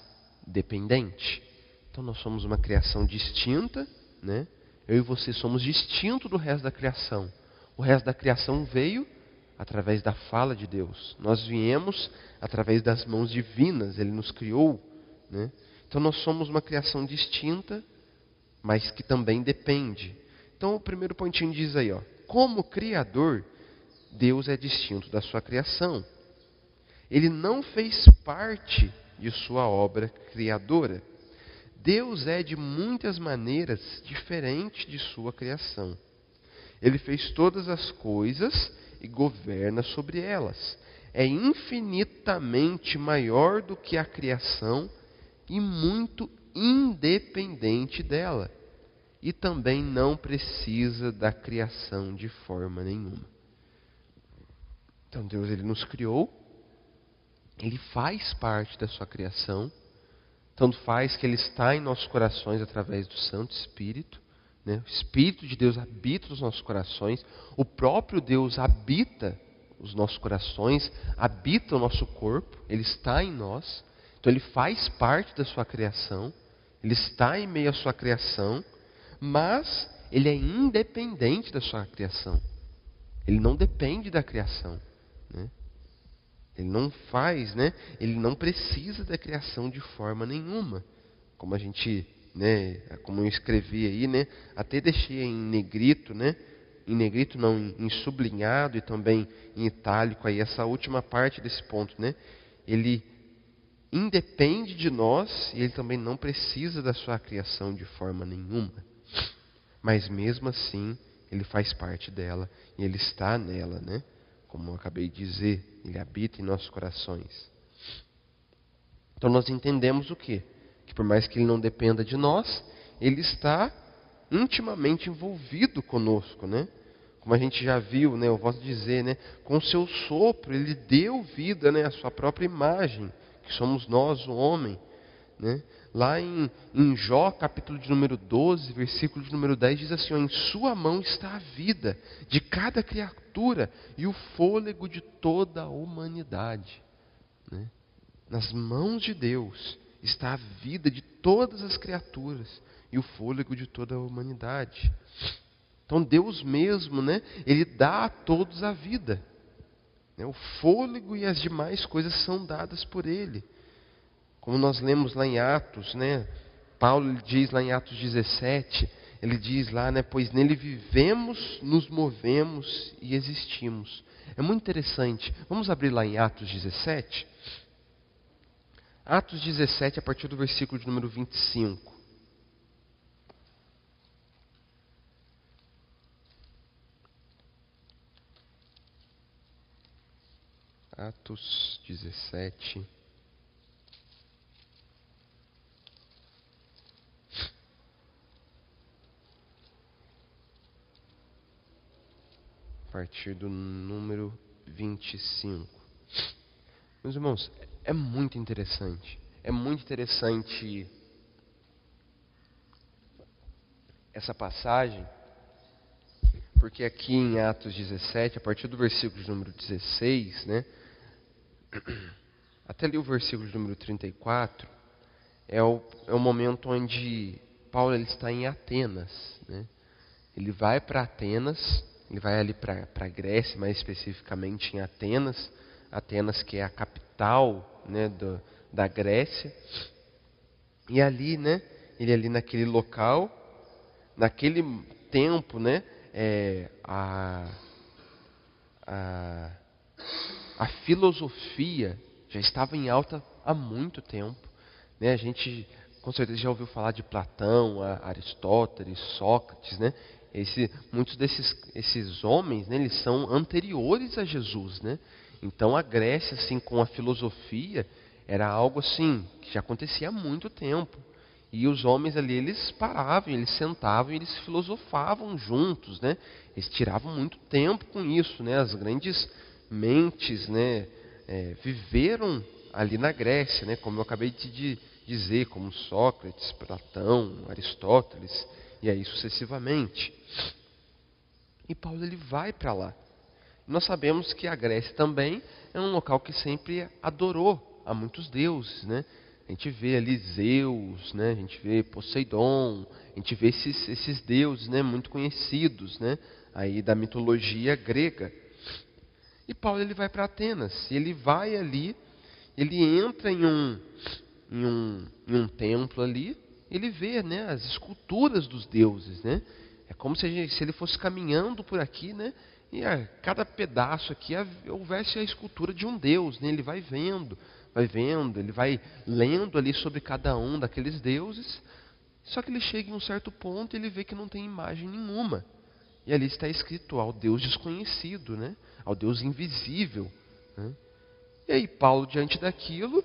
dependente. Então, nós somos uma criação distinta, né? Eu e você somos distintos do resto da criação. O resto da criação veio através da fala de Deus. Nós viemos através das mãos divinas. Ele nos criou, né? Então nós somos uma criação distinta, mas que também depende. Então o primeiro pontinho diz aí, ó, como Criador, Deus é distinto da sua criação. Ele não fez parte de sua obra criadora. Deus é de muitas maneiras diferente de sua criação. Ele fez todas as coisas e governa sobre elas. É infinitamente maior do que a criação e muito independente dela. E também não precisa da criação de forma nenhuma. Então Deus, Ele nos criou, Ele faz parte da sua criação, tanto faz que Ele está em nossos corações através do Santo Espírito, né? O Espírito de Deus habita nos nossos corações, o próprio Deus habita os nossos corações, habita o nosso corpo, Ele está em nós, então Ele faz parte da sua criação, Ele está em meio à sua criação, mas Ele é independente da sua criação, Ele não depende da criação, né? Ele não faz, né? Ele não precisa da criação de forma nenhuma. Como a gente, né? Como eu escrevi aí, né? Até deixei em negrito, né? Em negrito não, em sublinhado e também em itálico aí essa última parte desse ponto, né? Ele independe de nós e ele também não precisa da sua criação de forma nenhuma. Mas mesmo assim, ele faz parte dela e ele está nela, né? Como eu acabei de dizer, Ele habita em nossos corações. Então nós entendemos o quê? Que por mais que Ele não dependa de nós, Ele está intimamente envolvido conosco, né? Como a gente já viu, né? Eu volto a dizer, né? Com o seu sopro, Ele deu vida, né? À sua própria imagem, que somos nós, o homem, né? Lá em Jó, capítulo de número 12, versículo de número 10, diz assim, ó, em sua mão está a vida de cada criatura e o fôlego de toda a humanidade, né? Nas mãos de Deus está a vida de todas as criaturas e o fôlego de toda a humanidade. Então Deus mesmo, né? Ele dá a todos a vida, né? O fôlego e as demais coisas são dadas por Ele. Como nós lemos lá em Atos, né? Paulo diz lá em Atos 17, ele diz lá, né? Pois nele vivemos, nos movemos e existimos. É muito interessante. Vamos abrir lá em Atos 17? Atos 17, a partir do versículo de número 25. Atos 17... partir do número 25. Meus irmãos, é muito interessante. É muito interessante essa passagem, porque aqui em Atos 17, a partir do versículo de número 16, né, até ali o versículo de número 34, é o momento onde Paulo ele está em Atenas, né? Ele vai para Atenas, ele vai ali para a Grécia, mais especificamente em Atenas, Atenas que é a capital, né, da Grécia, e ali, né, ele ali naquele local, naquele tempo, né, a filosofia já estava em alta há muito tempo, né? A gente com certeza já ouviu falar de Platão, Aristóteles, Sócrates, né? Muitos esses homens, né, eles são anteriores a Jesus, né? Então a Grécia, assim, com a filosofia, era algo assim que já acontecia há muito tempo. E os homens ali, eles paravam, eles sentavam e eles filosofavam juntos, né? Eles tiravam muito tempo com isso, né? As grandes mentes, né, viveram ali na Grécia, né? Como eu acabei de dizer, como Sócrates, Platão, Aristóteles, e aí sucessivamente. E Paulo ele vai para lá. Nós sabemos que a Grécia também é um local que sempre adorou a muitos deuses, né? A gente vê ali Zeus, né? A gente vê Poseidon, a gente vê esses deuses, né, muito conhecidos, né, aí da mitologia grega. E Paulo ele vai para Atenas, e ele vai ali, ele entra em um templo ali, ele vê, né, as esculturas dos deuses, né? É como se ele fosse caminhando por aqui, né? E a cada pedaço aqui houvesse a escultura de um deus, né? Ele vai vendo, ele vai lendo ali sobre cada um daqueles deuses. Só que ele chega em um certo ponto e ele vê que não tem imagem nenhuma. E ali está escrito ao Deus desconhecido, né? Ao Deus invisível, né? E aí Paulo, diante daquilo,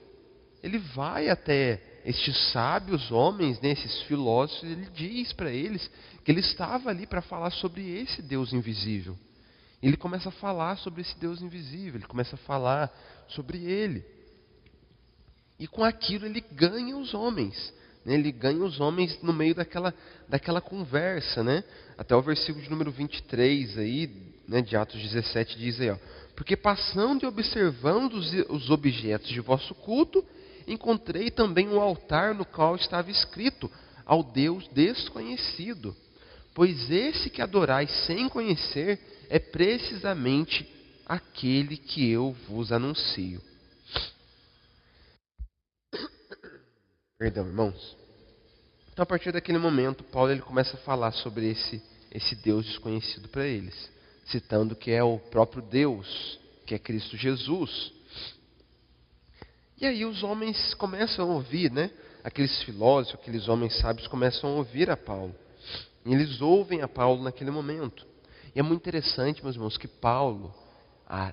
ele vai até estes sábios homens, né, esses filósofos, e ele diz para eles que ele estava ali para falar sobre esse Deus invisível. Ele começa a falar sobre esse Deus invisível, ele começa a falar sobre ele. E com aquilo ele ganha os homens, né? Ele ganha os homens no meio daquela conversa, né? Até o versículo de número 23 aí, né, de Atos 17 diz aí, ó: porque passando e observando os objetos de vosso culto, encontrei também um altar no qual estava escrito: ao Deus desconhecido. Pois esse que adorais sem conhecer é precisamente aquele que eu vos anuncio. Perdão, irmãos. Então, a partir daquele momento, Paulo ele começa a falar sobre esse Deus desconhecido para eles, citando que é o próprio Deus, que é Cristo Jesus. E aí os homens começam a ouvir, né? Aqueles filósofos, aqueles homens sábios começam a ouvir a Paulo. E eles ouvem a Paulo naquele momento. E é muito interessante, meus irmãos, que Paulo,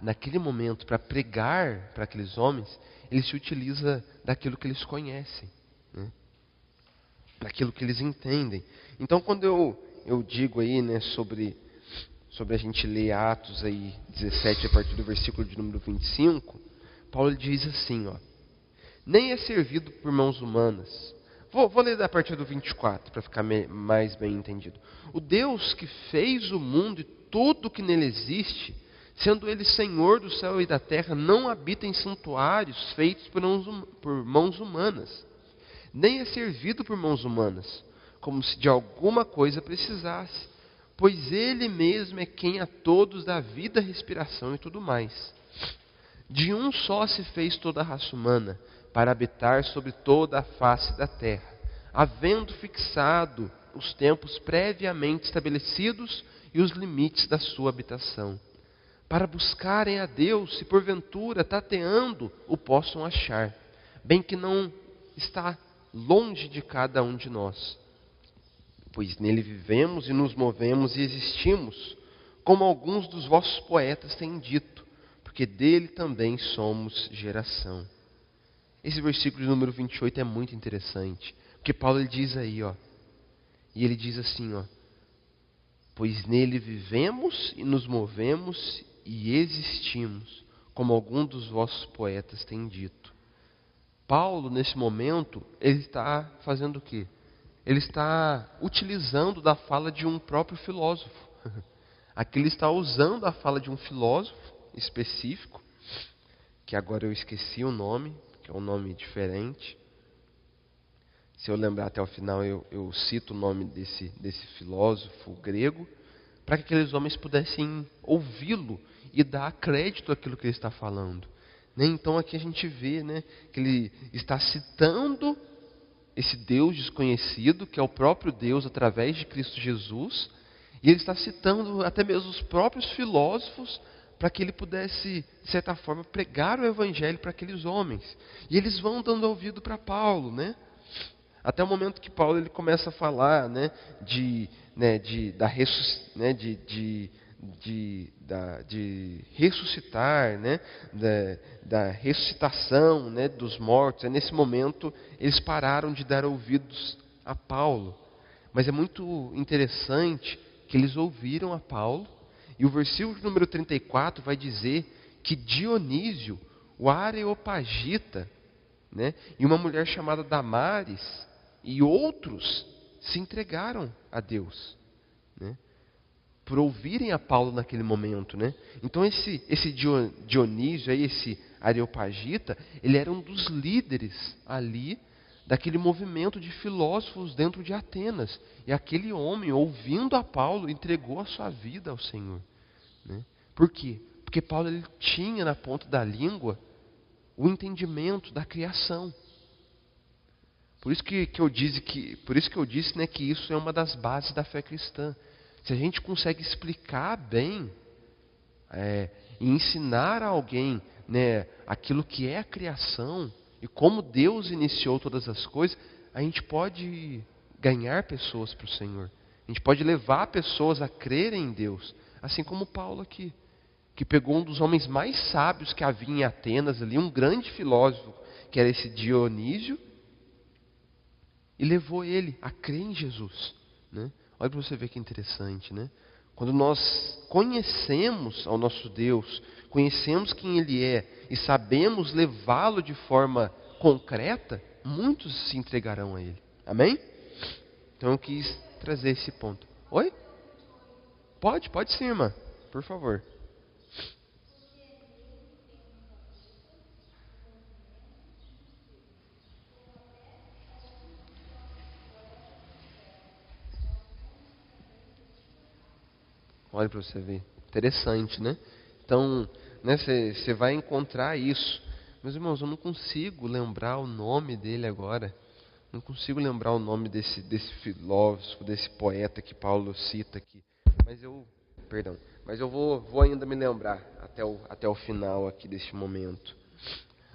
naquele momento, para pregar para aqueles homens, ele se utiliza daquilo que eles conhecem, né? Daquilo que eles entendem. Então, quando eu digo aí, né, sobre a gente ler Atos aí 17, a partir do versículo de número 25, Paulo diz assim, ó: nem é servido por mãos humanas. Vou ler a partir do 24, para ficar mais bem entendido. O Deus que fez o mundo e tudo que nele existe, sendo ele Senhor do céu e da terra, não habita em santuários feitos por mãos humanas. Nem é servido por mãos humanas, como se de alguma coisa precisasse, pois ele mesmo é quem a todos dá vida, respiração e tudo mais. De um só se fez toda a raça humana, para habitar sobre toda a face da terra, havendo fixado os tempos previamente estabelecidos e os limites da sua habitação, para buscarem a Deus, se porventura, tateando, o possam achar, bem que não está longe de cada um de nós, pois nele vivemos e nos movemos e existimos, como alguns dos vossos poetas têm dito, porque dele também somos geração. Esse versículo de número 28 é muito interessante, porque Paulo ele diz aí, ó, e ele diz assim, ó: pois nele vivemos e nos movemos e existimos, como algum dos vossos poetas tem dito. Paulo, nesse momento, ele está fazendo o quê? Ele está utilizando da fala de um próprio filósofo. Aqui ele está usando a fala de um filósofo específico, que agora eu esqueci o nome, que é um nome diferente. Se eu lembrar até o final, eu cito o nome desse filósofo grego, para que aqueles homens pudessem ouvi-lo e dar crédito àquilo que ele está falando. Então aqui a gente vê, que ele está citando esse Deus desconhecido, que é o próprio Deus através de Cristo Jesus, e ele está citando até mesmo os próprios filósofos, para que ele pudesse, de certa forma, pregar o Evangelho para aqueles homens. E eles vão dando ouvido para Paulo, até o momento que Paulo ele começa a falar, de ressuscitar, da ressuscitação, dos mortos. Nesse momento eles pararam de dar ouvidos a Paulo. Mas é muito interessante que eles ouviram a Paulo, e o versículo número 34 vai dizer que Dionísio, o Areopagita, e uma mulher chamada Damares, e outros se entregaram a Deus, por ouvirem a Paulo naquele momento, Então esse Dionísio, esse Areopagita, ele era um dos líderes ali daquele movimento de filósofos dentro de Atenas. E aquele homem, ouvindo a Paulo, entregou a sua vida ao Senhor. Por quê? Porque Paulo ele tinha na ponta da língua o entendimento da criação. Por isso que eu disse que isso é uma das bases da fé cristã. Se a gente consegue explicar bem e ensinar a alguém aquilo que é a criação e como Deus iniciou todas as coisas, a gente pode ganhar pessoas para o Senhor. A gente pode levar pessoas a crerem em Deus. Assim como Paulo aqui, que pegou um dos homens mais sábios que havia em Atenas, ali, um grande filósofo, que era esse Dionísio, e levou ele a crer em Jesus. Olha para você ver que interessante, Quando nós conhecemos ao nosso Deus, conhecemos quem Ele é e sabemos levá-lo de forma concreta, muitos se entregarão a Ele. Amém? Então eu quis trazer esse ponto. Oi? Pode sim, irmã. Por favor. Olha para você ver. Interessante, Então, você vai encontrar isso. Meus irmãos, eu não consigo lembrar o nome dele agora. Não consigo lembrar o nome desse filósofo, desse poeta que Paulo cita aqui. Mas eu vou ainda me lembrar até o final aqui deste momento.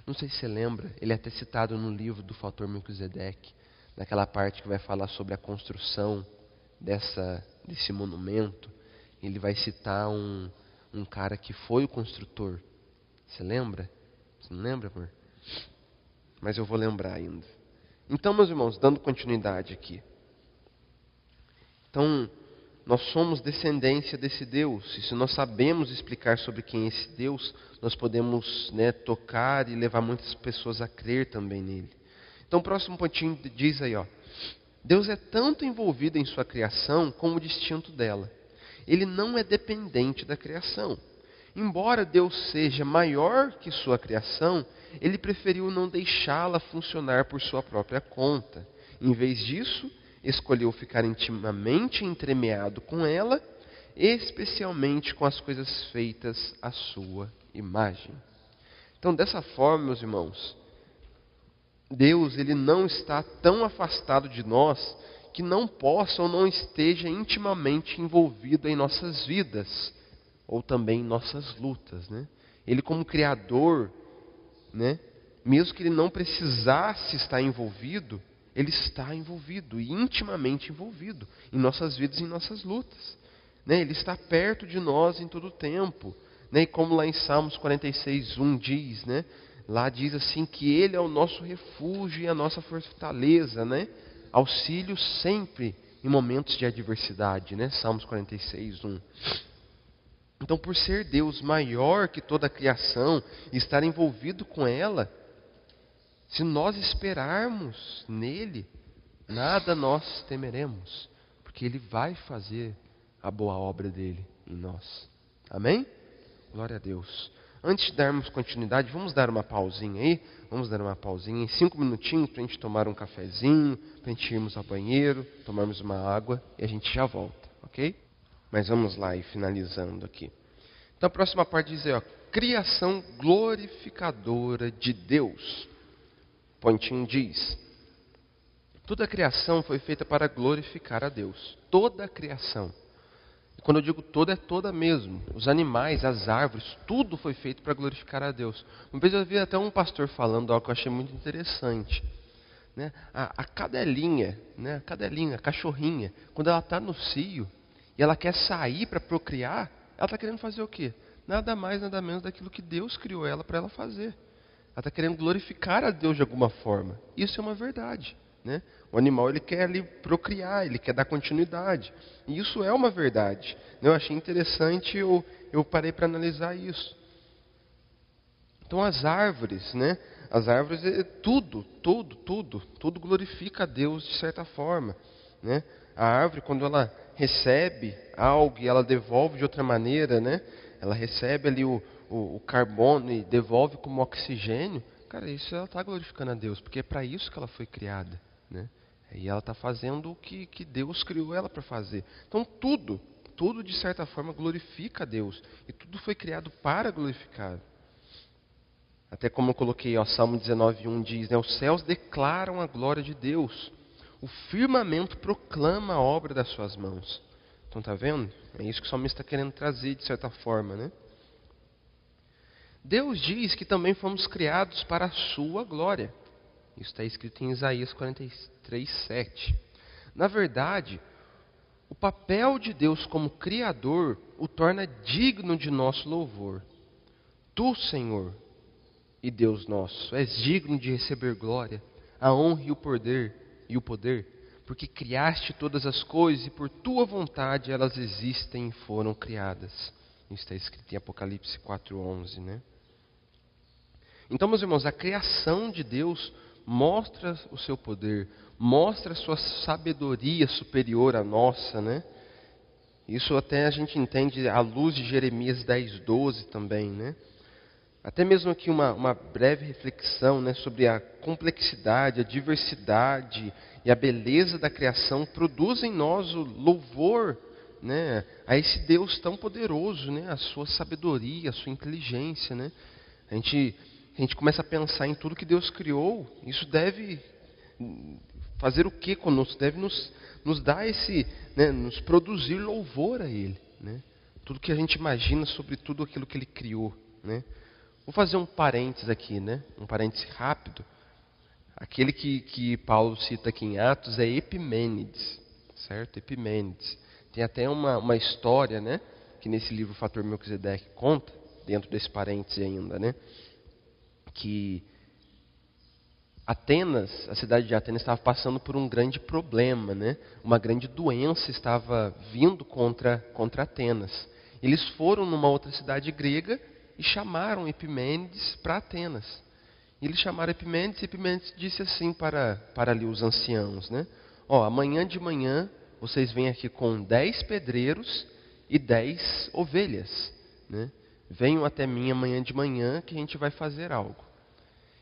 Não sei se você lembra, ele é até citado no livro do Fator Melquisedeque, naquela parte que vai falar sobre a construção desse monumento. Ele vai citar um cara que foi o construtor. Você lembra? Você não lembra, amor? Mas eu vou lembrar ainda. Então, meus irmãos, dando continuidade aqui. Então, nós somos descendência desse Deus. E se nós sabemos explicar sobre quem é esse Deus, nós podemos tocar e levar muitas pessoas a crer também nele. Então, o próximo pontinho diz aí, Deus é tanto envolvido em sua criação como distinto dela. Ele não é dependente da criação. Embora Deus seja maior que sua criação, Ele preferiu não deixá-la funcionar por sua própria conta. Em vez disso, escolheu ficar intimamente entremeado com ela, especialmente com as coisas feitas à sua imagem. Então, dessa forma, meus irmãos, Deus ele não está tão afastado de nós que não possa ou não esteja intimamente envolvido em nossas vidas, ou também em nossas lutas. Ele como Criador, mesmo que Ele não precisasse estar envolvido, Ele está envolvido, e intimamente envolvido, em nossas vidas e em nossas lutas. Ele está perto de nós em todo o tempo. E como lá em Salmos 46:1 diz, lá diz assim que Ele é o nosso refúgio e a nossa fortaleza, auxílio sempre em momentos de adversidade, né? Salmos 46, 1. Então, por ser Deus maior que toda a criação e estar envolvido com ela, se nós esperarmos nele, nada nós temeremos, porque ele vai fazer a boa obra dele em nós. Amém? Glória a Deus. Antes de darmos continuidade, vamos dar uma pausinha aí. Vamos dar uma pausinha em 5 minutinhos para a gente tomar um cafezinho, para a gente irmos ao banheiro, tomarmos uma água e a gente já volta, ok? Mas vamos lá e finalizando aqui. Então a próxima parte diz aí, ó, criação glorificadora de Deus. Pontinho diz, toda a criação foi feita para glorificar a Deus. Toda a criação. E quando eu digo toda, é toda mesmo. Os animais, as árvores, tudo foi feito para glorificar a Deus. Uma vez eu vi até um pastor falando algo que eu achei muito interessante. Né? A cadelinha, né? A cachorrinha, quando ela está no cio e ela quer sair para procriar, ela está querendo fazer o quê? Nada mais, nada menos daquilo que Deus criou ela para ela fazer. Ela está querendo glorificar a Deus de alguma forma. Isso é uma verdade. Né? O animal ele quer ali procriar, ele quer dar continuidade. E isso é uma verdade. Eu achei interessante, eu parei para analisar isso. Então as árvores, né? As árvores, tudo glorifica a Deus de certa forma. Né? A árvore, quando ela recebe algo e ela devolve de outra maneira, né? Ela recebe ali o carbono e devolve como oxigênio, cara, isso ela está glorificando a Deus, porque é para isso que ela foi criada. Né? E ela está fazendo o que Deus criou ela para fazer. Então tudo de certa forma glorifica a Deus. E tudo foi criado para glorificar. Até como eu coloquei, ó, Salmo 19:1 diz, né, os céus declaram a glória de Deus. O firmamento proclama a obra das suas mãos. Então está vendo? É isso que o salmista está querendo trazer de certa forma, né? Deus diz que também fomos criados para a sua glória. Isso está escrito em Isaías 43:7. Na verdade, o papel de Deus como Criador o torna digno de nosso louvor. Tu, Senhor, e Deus nosso, és digno de receber glória, a honra e o poder, porque criaste todas as coisas e por tua vontade elas existem e foram criadas. Isso está escrito em Apocalipse 4:11, né? Então, meus irmãos, a criação de Deus mostra o seu poder, mostra a sua sabedoria superior à nossa, né? Isso até a gente entende à luz de Jeremias 10:12 também, né? Até mesmo aqui uma breve reflexão, né, sobre a complexidade, a diversidade e a beleza da criação produz em nós o louvor, né, a esse Deus tão poderoso, né, a sua sabedoria, a sua inteligência, né? A gente começa a pensar em tudo que Deus criou, isso deve fazer o que conosco? Deve nos dar esse, né, nos produzir louvor a Ele, né? Tudo que a gente imagina sobre tudo aquilo que Ele criou, né? Vou fazer um parênteses aqui, né? Um parênteses rápido. Aquele que Paulo cita aqui em Atos é Epimênides, certo? Epimênides. Tem até uma história, né? Que nesse livro o Fator Melquisedeque conta, dentro desse parênteses ainda, né? Que Atenas, a cidade de Atenas estava passando por um grande problema, né? Uma grande doença estava vindo contra Atenas. Eles foram numa outra cidade grega e chamaram Epimênides para Atenas. E eles chamaram Epimênides e Epimênides disse assim para ali os anciãos, né? Ó, amanhã de manhã vocês vêm aqui com 10 pedreiros e 10 ovelhas, né? Venham até mim amanhã de manhã que a gente vai fazer algo.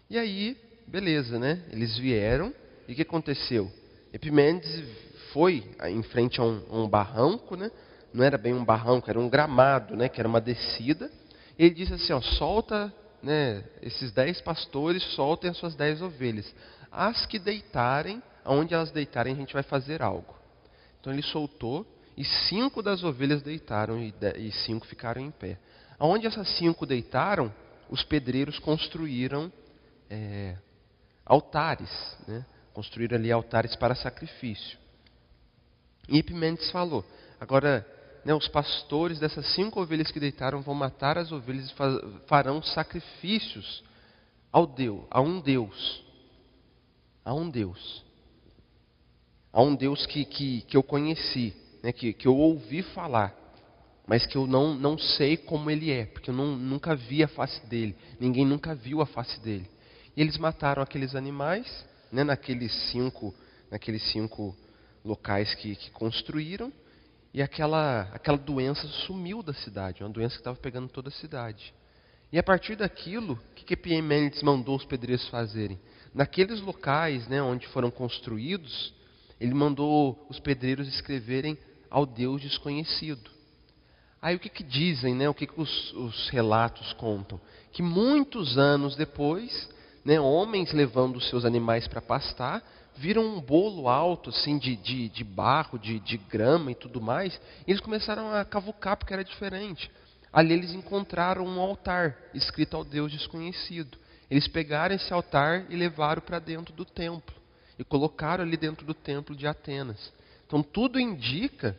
E aí, beleza, né? Eles vieram e o que aconteceu? Epimênides foi em frente a um barranco, né? Não era bem um barranco, era um gramado, né? Que era uma descida. E ele disse assim, ó, solta, né, esses 10 pastores, soltem as suas 10 ovelhas. As que deitarem, aonde elas deitarem, a gente vai fazer algo. Então ele soltou e 5 das ovelhas deitaram e 5 ficaram em pé. Aonde essas 5 deitaram, os pedreiros construíram altares, né? Construíram ali altares para sacrifício. E Epimênides falou, agora, né, os pastores dessas 5 ovelhas que deitaram vão matar as ovelhas e farão sacrifícios a um Deus. A um Deus. Há um Deus que eu conheci, né, que eu ouvi falar, mas que eu não sei como Ele é, porque eu nunca vi a face dEle. Ninguém nunca viu a face dEle. E eles mataram aqueles animais, né, naqueles cinco locais que construíram, e aquela doença sumiu da cidade, uma doença que estava pegando toda a cidade. E a partir daquilo, o que Epimênides mandou os pedreiros fazerem? Naqueles locais, né, onde foram construídos, ele mandou os pedreiros escreverem ao Deus desconhecido. Aí o que dizem, né, o que os relatos contam? Que muitos anos depois, né, homens levando os seus animais para pastar, viram um bolo alto assim de barro, de grama e tudo mais, e eles começaram a cavucar porque era diferente. Ali eles encontraram um altar escrito ao Deus desconhecido. Eles pegaram esse altar e levaram para dentro do templo. E colocaram ali dentro do templo de Atenas. Então tudo indica,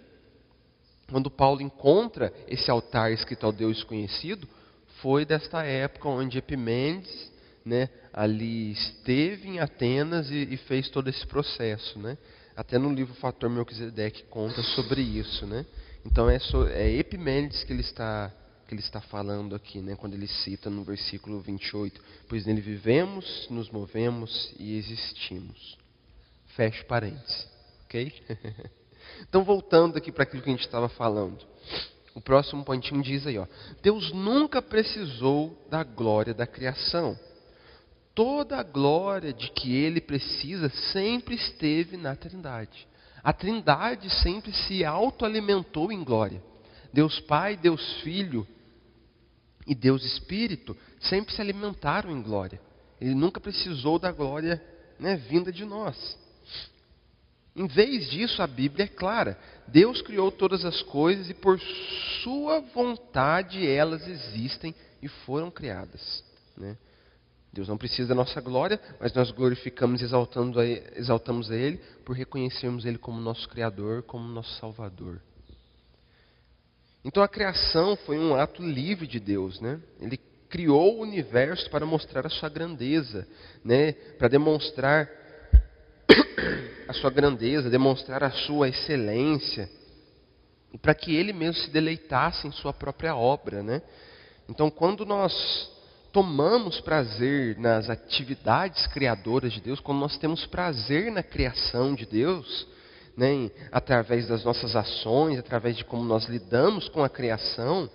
quando Paulo encontra esse altar escrito ao Deus desconhecido, foi desta época onde Epimênides, né, ali esteve em Atenas e fez todo esse processo, né? Até no livro Fator Melquisedeque conta sobre isso, né? Então é Epimênides que ele está falando aqui, né, quando ele cita no versículo 28, pois nele vivemos, nos movemos e existimos. Feche parênteses, ok? Então voltando aqui para aquilo que a gente estava falando. O próximo pontinho diz aí, ó, Deus nunca precisou da glória da criação. Toda a glória de que Ele precisa sempre esteve na Trindade. A Trindade sempre se autoalimentou em glória. Deus Pai, Deus Filho e Deus Espírito sempre se alimentaram em glória. Ele nunca precisou da glória, né, vinda de nós. Em vez disso, a Bíblia é clara. Deus criou todas as coisas e por sua vontade elas existem e foram criadas, né? Deus não precisa da nossa glória, mas nós glorificamos e exaltamos a Ele por reconhecermos Ele como nosso Criador, como nosso Salvador. Então a criação foi um ato livre de Deus, né? Ele criou o universo para mostrar a sua grandeza, né? Para demonstrar a sua grandeza, demonstrar a sua excelência, e para que Ele mesmo se deleitasse em sua própria obra, né? Então quando nós tomamos prazer nas atividades criadoras de Deus, quando nós temos prazer na criação de Deus, né, através das nossas ações, através de como nós lidamos com a criação,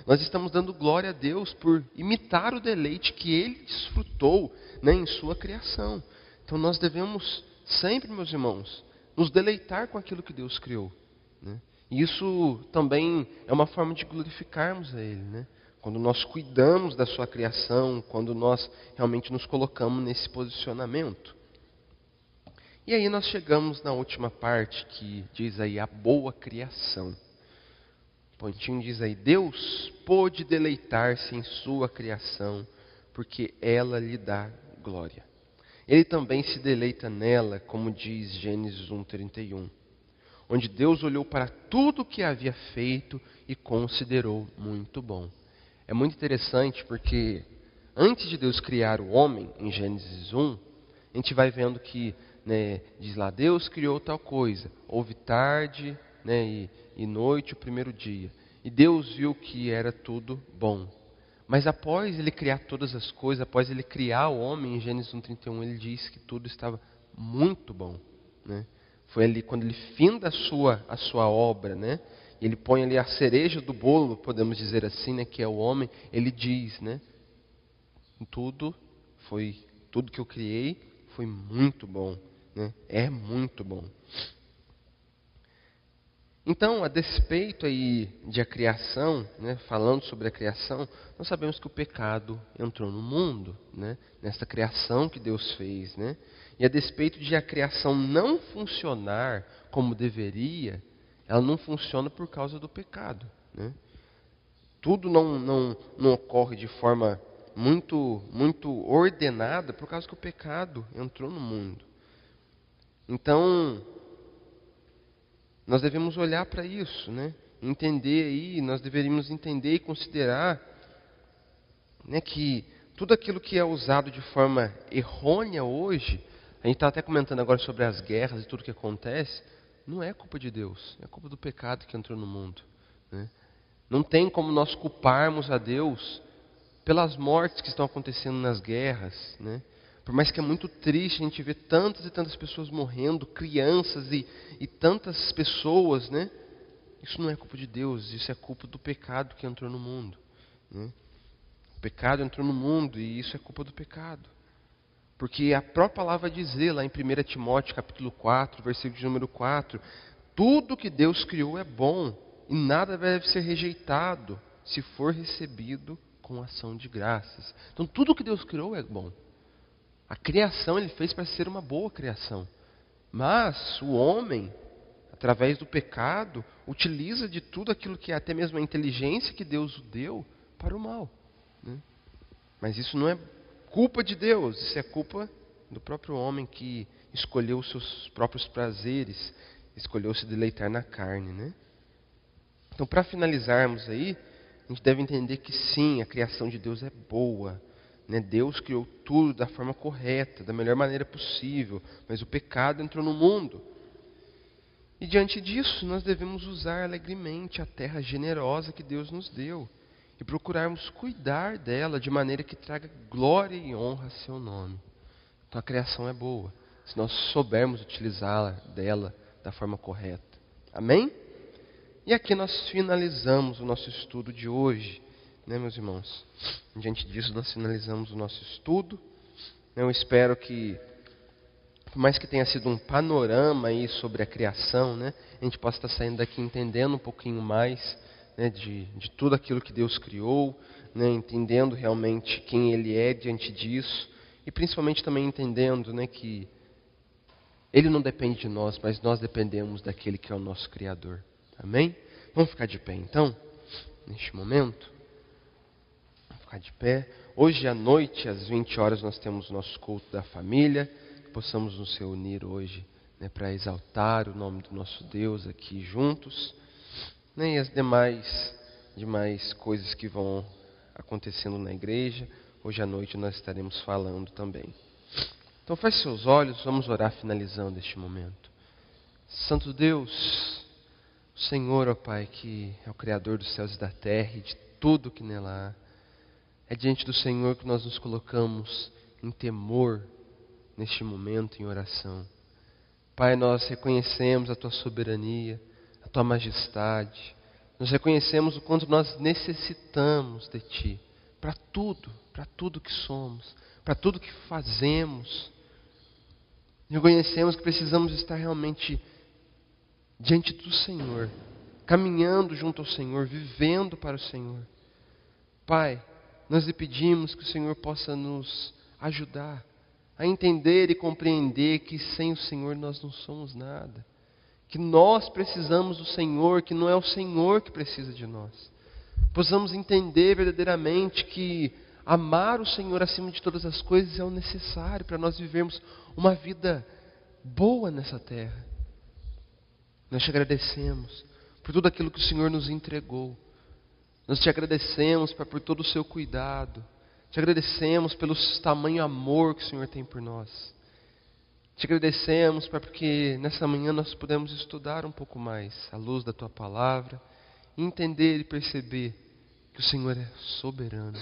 nós estamos dando glória a Deus por imitar o deleite que Ele desfrutou, né, em sua criação. Então nós devemos sempre, meus irmãos, nos deleitar com aquilo que Deus criou, né? E isso também é uma forma de glorificarmos a Ele, né? Quando nós cuidamos da sua criação, quando nós realmente nos colocamos nesse posicionamento. E aí nós chegamos na última parte que diz aí a boa criação. O pontinho diz aí, Deus pôde deleitar-se em sua criação, porque ela lhe dá glória. Ele também se deleita nela, como diz Gênesis 1:31, onde Deus olhou para tudo o que havia feito e considerou muito bom. É muito interessante porque antes de Deus criar o homem, em Gênesis 1, a gente vai vendo que, né, diz lá, Deus criou tal coisa, houve tarde, né, e noite o primeiro dia. E Deus viu que era tudo bom. Mas após Ele criar todas as coisas, após Ele criar o homem, em Gênesis 1:31, Ele diz que tudo estava muito bom, né? Foi ali quando Ele finda a sua obra, né? E Ele põe ali a cereja do bolo, podemos dizer assim, né, que é o homem. Ele diz, né, tudo que eu criei foi muito bom, né? É muito bom. Então, a despeito aí de a criação, né, falando sobre a criação, nós sabemos que o pecado entrou no mundo, né, nessa criação que Deus fez, né? E a despeito de a criação não funcionar como deveria, ela não funciona por causa do pecado, né? Tudo não ocorre de forma muito ordenada por causa que o pecado entrou no mundo. Então, nós devemos olhar para isso, né? Entender aí, nós deveríamos entender e considerar, né, que tudo aquilo que é usado de forma errônea hoje, A gente está até comentando agora sobre as guerras e tudo que acontece. Não é culpa de Deus, é culpa do pecado que entrou no mundo, né? Não tem como nós culparmos a Deus pelas mortes que estão acontecendo nas guerras, né? Por mais que é muito triste a gente ver tantas e tantas pessoas morrendo, crianças e tantas pessoas, né? Isso não é culpa de Deus, isso é culpa do pecado que entrou no mundo, né? O pecado entrou no mundo e isso é culpa do pecado. Porque a própria palavra vai dizer lá em 1 Timóteo capítulo 4, versículo de número 4, tudo que Deus criou é bom e nada deve ser rejeitado se for recebido com ação de graças. Então tudo que Deus criou é bom. A criação Ele fez para ser uma boa criação. Mas o homem, através do pecado, utiliza de tudo aquilo que é até mesmo a inteligência que Deus o deu para o mal, né? Mas isso não é culpa de Deus, isso é culpa do próprio homem que escolheu os seus próprios prazeres, escolheu se deleitar na carne, né? Então, para finalizarmos aí, a gente deve entender que sim, a criação de Deus é boa, né? Deus criou tudo da forma correta, da melhor maneira possível, mas o pecado entrou no mundo. E diante disso, nós devemos usar alegremente a terra generosa que Deus nos deu e procurarmos cuidar dela de maneira que traga glória e honra a seu nome. Então a criação é boa, se nós soubermos utilizá-la dela da forma correta. Amém? E aqui nós finalizamos o nosso estudo de hoje, né, meus irmãos? Diante disso, nós finalizamos o nosso estudo. Eu espero que, por mais que tenha sido um panorama aí sobre a criação, né, a gente possa estar saindo daqui entendendo um pouquinho mais, né, de tudo aquilo que Deus criou, né, entendendo realmente quem Ele é diante disso, e principalmente também entendendo, né, que Ele não depende de nós, mas nós dependemos daquele que é o nosso Criador. Amém? Vamos ficar de pé então, neste momento? Vamos ficar de pé. Hoje à noite, às 20 horas, nós temos o nosso culto da família, que possamos nos reunir hoje, né, para exaltar o nome do nosso Deus aqui juntos, né, e as demais coisas que vão acontecendo na igreja. Hoje à noite nós estaremos falando também. Então feche seus olhos, vamos orar finalizando este momento. Santo Deus, o Senhor, ó Pai, que é o Criador dos céus e da terra e de tudo que nela há, é diante do Senhor que nós nos colocamos em temor neste momento, em oração. Pai, nós reconhecemos a Tua soberania, a Tua majestade. Nós reconhecemos o quanto nós necessitamos de Ti, para tudo que somos, para tudo que fazemos. Reconhecemos que precisamos estar realmente diante do Senhor, caminhando junto ao Senhor, vivendo para o Senhor. Pai, nós lhe pedimos que o Senhor possa nos ajudar a entender e compreender que sem o Senhor nós não somos nada. Que nós precisamos do Senhor, que não é o Senhor que precisa de nós. Possamos entender verdadeiramente que amar o Senhor acima de todas as coisas é o necessário para nós vivermos uma vida boa nessa terra. Nós te agradecemos por tudo aquilo que o Senhor nos entregou. Nós te agradecemos, Pai, por todo o seu cuidado. Te agradecemos pelo tamanho amor que o Senhor tem por nós. Te agradecemos, Pai, porque nessa manhã nós pudemos estudar um pouco mais à luz da Tua palavra, entender e perceber que o Senhor é soberano,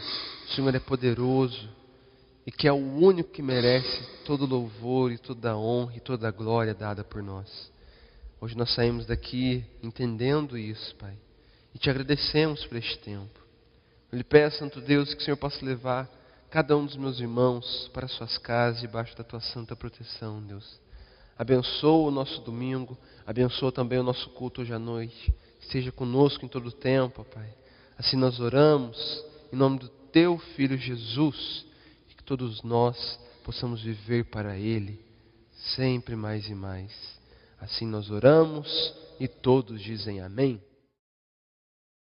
o Senhor é poderoso e que é o único que merece todo louvor e toda a honra e toda a glória dada por nós. Hoje nós saímos daqui entendendo isso, Pai, e te agradecemos por este tempo. Eu lhe peço, Santo Deus, que o Senhor possa levar cada um dos meus irmãos para suas casas, debaixo da Tua santa proteção, Deus. Abençoa o nosso domingo, abençoa também o nosso culto hoje à noite. Esteja conosco em todo o tempo, Pai. Assim nós oramos, em nome do Teu Filho Jesus, e que todos nós possamos viver para Ele, sempre mais e mais. Assim nós oramos e todos dizem amém.